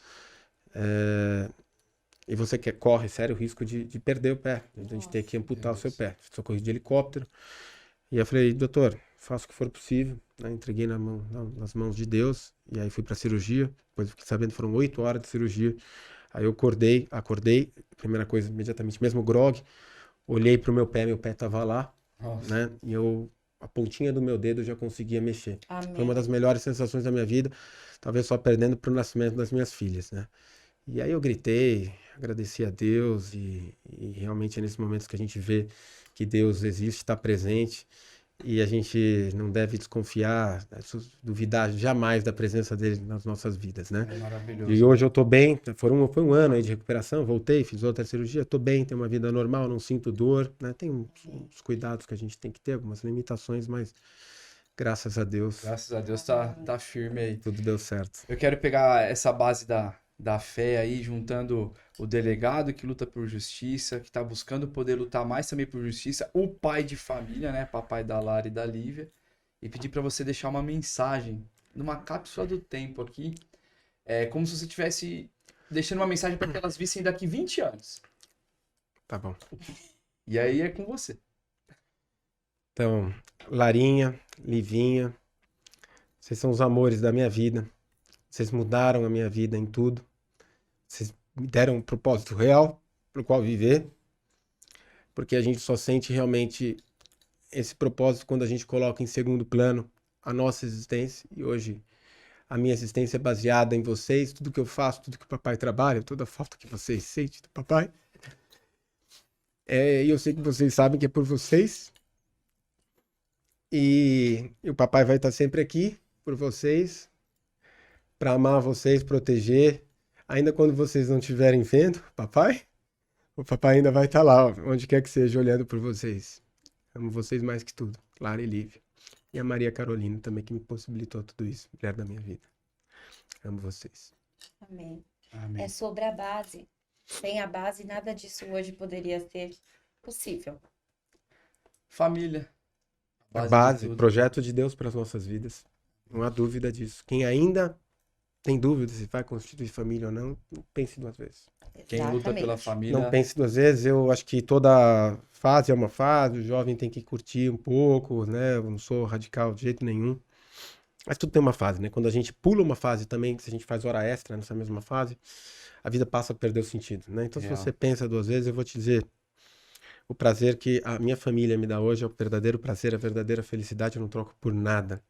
e você corre sério risco de perder o pé, de a gente ter que amputar o seu pé. Socorrido de helicóptero. E eu falei: doutor, faço o que for possível, né? Entreguei nas mãos de Deus, e aí fui para cirurgia. Depois fiquei sabendo que foram 8 horas de cirurgia. Aí eu acordei, primeira coisa, imediatamente, mesmo grog, olhei pro meu pé tava lá, Nossa. né? E a pontinha do meu dedo eu já conseguia mexer. Amém. Foi uma das melhores sensações da minha vida, talvez só perdendo pro nascimento das minhas filhas, né? E aí eu gritei, agradeci a Deus, e realmente é nesses momentos que a gente vê que Deus existe, está presente, e a gente não deve desconfiar, duvidar jamais da presença dele nas nossas vidas, né? É E maravilhoso. hoje eu tô bem, foi um ano aí de recuperação, voltei, fiz outra cirurgia, tô bem, tenho uma vida normal, não sinto dor, né? Tem uns cuidados que a gente tem que ter, algumas limitações, mas graças a Deus, Graças a Deus tá firme aí. tudo deu certo. Eu quero pegar essa base da fé aí, juntando o delegado que luta por justiça, que tá buscando poder lutar mais também por justiça, o pai de família, né? Papai da Lara e da Lívia, e pedir para você deixar uma mensagem numa cápsula do tempo aqui. É como se você estivesse deixando uma mensagem para que elas vissem daqui 20 anos. Tá bom. E aí é com você. Então, Larinha, Livinha, vocês são os amores da minha vida. Vocês mudaram a minha vida em tudo. Vocês me deram um propósito real para o qual viver. Porque a gente só sente realmente esse propósito quando a gente coloca em segundo plano a nossa existência. E hoje a minha existência é baseada em vocês. Tudo que eu faço, tudo que o papai trabalha, toda a falta que vocês sentem do papai. E eu sei que vocês sabem que é por vocês. E o papai vai estar sempre aqui por vocês, para amar vocês, proteger. Ainda quando vocês não estiverem vendo, o papai ainda vai estar lá, onde quer que seja, olhando por vocês. Amo vocês mais que tudo, Clara e Lívia. E a Maria Carolina também, que me possibilitou tudo isso, mulher da minha vida. Amo vocês. Amém. Amém. É sobre a base. Sem a base, nada disso hoje poderia ser possível. Família. A de base, tudo. projeto de Deus para as nossas vidas. Não há dúvida disso. Quem ainda tem dúvida se vai constituir família ou não, pense duas vezes. Quem luta pela Exatamente. família. Não pense duas vezes. Eu acho que toda fase é uma fase. O jovem tem que curtir um pouco, né? Eu não sou radical de jeito nenhum. Mas tudo tem uma fase, né? Quando a gente pula uma fase também, se a gente faz hora extra nessa mesma fase, a vida passa a perder o sentido, né? Então, se Real. você pensa duas vezes, eu vou te dizer, o prazer que a minha família me dá hoje é o verdadeiro prazer, a verdadeira felicidade. Eu não troco por nada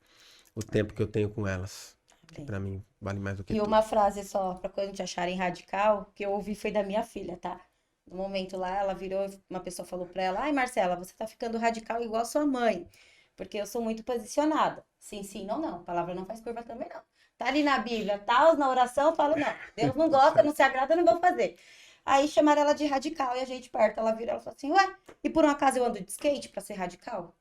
o tempo que eu tenho com elas. Que Amém. pra mim vale mais do que E tudo. uma frase só, pra quando te acharem radical, que eu ouvi foi da minha filha, tá? No momento lá, ela virou, uma pessoa falou pra ela, ai, Marcela, você tá ficando radical igual a sua mãe, porque eu sou muito posicionada. Sim, sim, não, não. A palavra não faz curva também, não. Tá ali na Bíblia, tá na oração, eu falo, não. Deus não gosta, não se agrada, eu não vou fazer. Aí chamaram ela de radical e a gente perto, ela vira, ela falou assim, ué, e por um acaso eu ando de skate pra ser radical?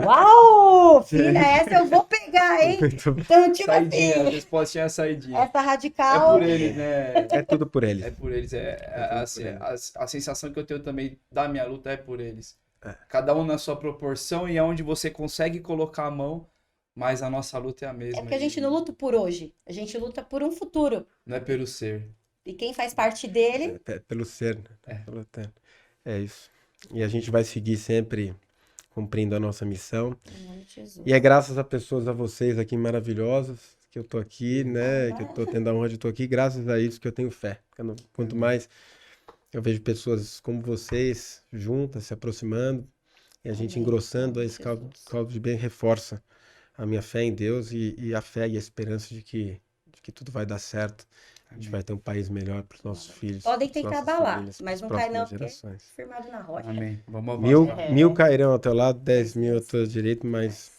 Uau! Filha, essa eu vou pegar, hein? Muito bom. Então, tipo Saidinha, a assim, respostinha é a saidinha. essa É radical. por eles, né? É tudo por eles. É por eles. tudo Assim, por eles. a sensação que eu tenho também da minha luta é por eles. É. Cada um na sua proporção e aonde você consegue colocar a mão, mas a nossa luta é a mesma. É porque a gente não luta por hoje, a gente luta por um futuro. Não é pelo ser. E quem faz parte dele, Pelo ser, né? É. Pelo eterno. É isso. E a gente vai seguir sempre cumprindo a nossa missão. em nome de Jesus. E é graças a pessoas, a vocês aqui maravilhosos, que eu tô aqui, né? Que eu tô tendo a honra de estar aqui. Graças a isso que eu tenho fé. Quanto mais eu vejo pessoas como vocês, juntas, se aproximando, e a gente Amém. engrossando Em esse nome de Jesus. caldo de bem, reforça a minha fé em Deus e a fé e a esperança de que tudo vai dar certo. A gente vai ter um país melhor para os nossos filhos, Podem pras tentar nossas abalar, famílias, mas pras não cai não, próximas porque é gerações. firmado na rocha. Amém. Vamos Mil, avançar. mil cairão ao teu lado, 10.000 à Deus. tua direita, mas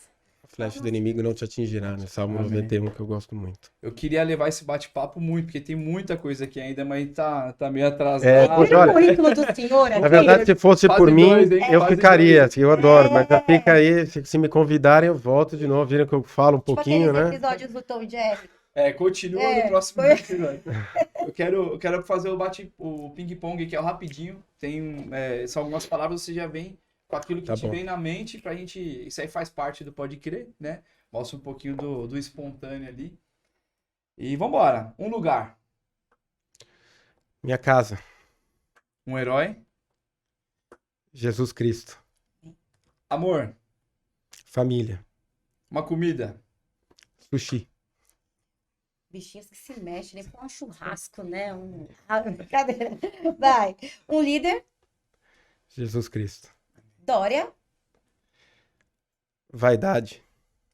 a flecha do inimigo não te atingirá, né? Salmo Amém. 91, que eu gosto muito. Eu queria levar esse bate-papo muito, porque tem muita coisa aqui ainda, mas tá meio atrasado. É, Vira olha, o currículo do senhor aqui. Na verdade, se fosse Fase por mim, dois, hein? eu Fase ficaria, dois. assim, eu adoro, mas já fica aí, se me convidarem, eu volto de novo, viram que eu falo um Tipo pouquinho, aqueles né? episódios do Tom e Jerry. Continua É, no próximo foi- episódio. Eu quero fazer o ping-pong, que é o rapidinho. São algumas palavras, você já vem com aquilo que Tá te bom. vem na mente pra gente. Isso aí faz parte do Pode Crer, né? Mostra um pouquinho do espontâneo ali. E vambora. Um lugar, Minha casa, um herói, Jesus Cristo, amor, família, uma comida, sushi, Bichinhos que se mexem, nem pra um churrasco, né? Brincadeira. Vai. Um líder, Jesus Cristo, Dória. vaidade,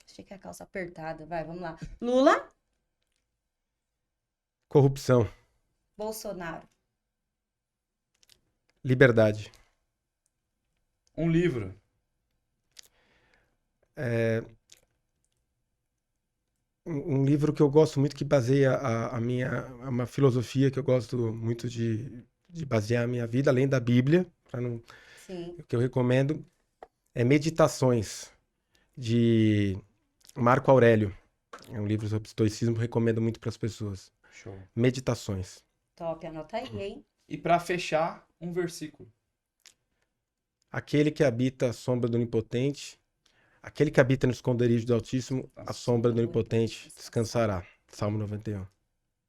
Achei que a calça apertada. Vai, vamos lá. Lula, corrupção, Bolsonaro. liberdade. um livro, Um livro que eu gosto muito, que baseia uma filosofia que eu gosto muito de basear a minha vida, além da Bíblia, Sim. o que eu recomendo é Meditações, de Marco Aurélio. É um livro sobre estoicismo, recomendo muito para as pessoas. show. Meditações. Top, anota aí, hein? E pra fechar, um versículo. Aquele que habita a sombra do Onipotente, aquele que habita no esconderijo do Altíssimo, a sombra do Onipotente descansará. Salmo 91.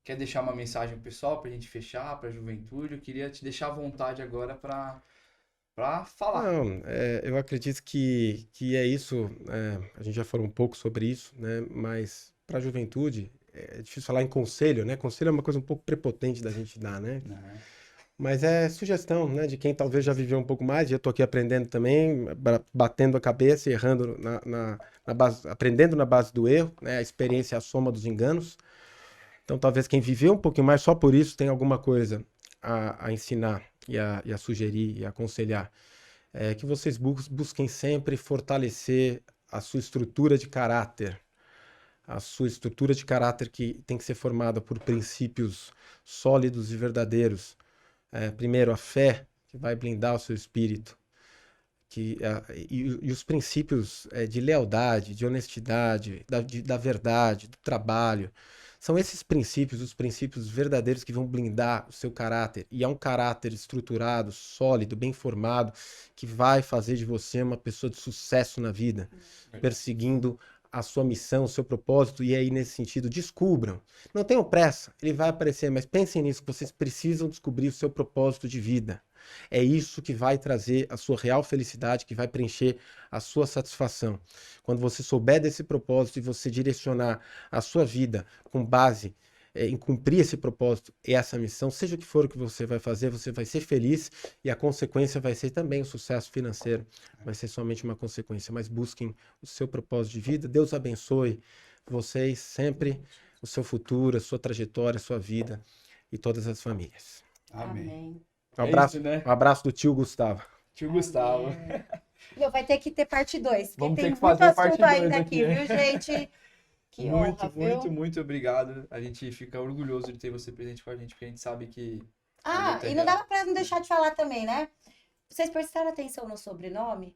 Quer deixar uma mensagem pro pessoal pra gente fechar, pra juventude? Eu queria te deixar à vontade agora pra falar. Não, eu acredito que é isso. A gente já falou um pouco sobre isso, né? Mas para a juventude é difícil falar em conselho, né? Conselho é uma coisa um pouco prepotente da gente dar, né? Né? Mas é sugestão, né? De quem talvez já viveu um pouco mais. E eu tô aqui aprendendo também, batendo a cabeça e errando na base, aprendendo na base do erro, né? A experiência é a soma dos enganos. Então, talvez quem viveu um pouquinho mais só por isso tenha alguma coisa a ensinar e a sugerir e a aconselhar. Que vocês busquem sempre fortalecer a sua estrutura de caráter. A sua estrutura de caráter que tem que ser formada por princípios sólidos e verdadeiros. Primeiro, a fé, que vai blindar o seu espírito. E os princípios de lealdade, de honestidade, da verdade, do trabalho. São esses princípios, os princípios verdadeiros que vão blindar o seu caráter. E é um caráter estruturado, sólido, bem formado, que vai fazer de você uma pessoa de sucesso na vida, perseguindo a sua missão, o seu propósito, e aí nesse sentido, descubram. Não tenham pressa, ele vai aparecer, mas pensem nisso, que vocês precisam descobrir o seu propósito de vida. É isso que vai trazer a sua real felicidade, que vai preencher a sua satisfação. Quando você souber desse propósito e você direcionar a sua vida com base em cumprir esse propósito e essa missão, seja o que for o que você vai fazer, você vai ser feliz e a consequência vai ser também o sucesso financeiro. Vai ser somente uma consequência, mas busquem o seu propósito de vida. Deus abençoe vocês sempre, o seu futuro, a sua trajetória, a sua vida e todas as famílias. Amém. Um abraço, isso, né? um abraço do tio Gustavo. Tio Gustavo. Meu, vai ter que ter parte 2, porque Vamos ter tem que muito fazer parte assunto ainda 2 aqui, aqui, né? viu, gente? Que Muito, honra, muito, viu? muito obrigado. A gente fica orgulhoso de ter você presente com a gente, porque a gente sabe que... Ah, luta é e não real. dava pra não deixar de falar também, né? Vocês prestaram atenção no sobrenome?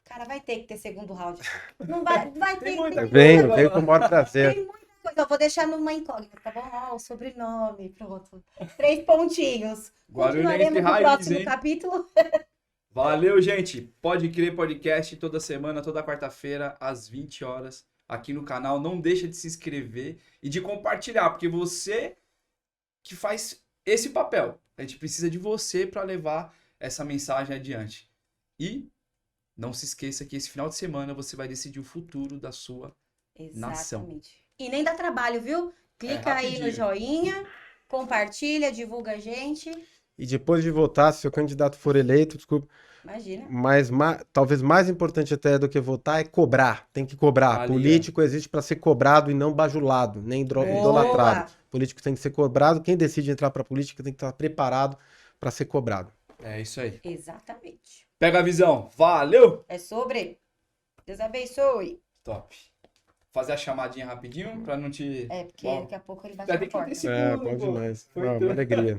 Cara, vai ter que ter segundo round. Não vai ter Tem muita que ter. Venho com o maior prazer. Tem muita coisa. Eu vou deixar numa incógnita, tá bom? Ó, o sobrenome, pronto. 3 pontinhos. Guarulhense Continuaremos no raiz, próximo hein? capítulo. Valeu, gente. Pode Crer Podcast toda semana, toda quarta-feira, às 20 horas, aqui no canal. Não deixa de se inscrever e de compartilhar, porque você que faz esse papel. A gente precisa de você para levar essa mensagem adiante. E não se esqueça que esse final de semana você vai decidir o futuro da sua nação. Exatamente. E nem dá trabalho, viu? Clica aí no rapidinho. joinha, compartilha, divulga a gente. E depois de votar, se o candidato for eleito, desculpa, Imagina. mas talvez mais importante até do que votar é cobrar. Tem que cobrar. Ali, Político existe para ser cobrado e não bajulado, nem idolatrado. Político tem que ser cobrado. Quem decide entrar para a política tem que estar preparado para ser cobrado. É isso aí. Exatamente. Pega a visão. Valeu! É sobre. Deus abençoe. Top. Fazer a chamadinha rapidinho para não te... É, porque Bom, daqui a pouco ele bate vai na ter que porta. ter esse É, pulo, bom pô. demais. Foi Uma tudo. alegria.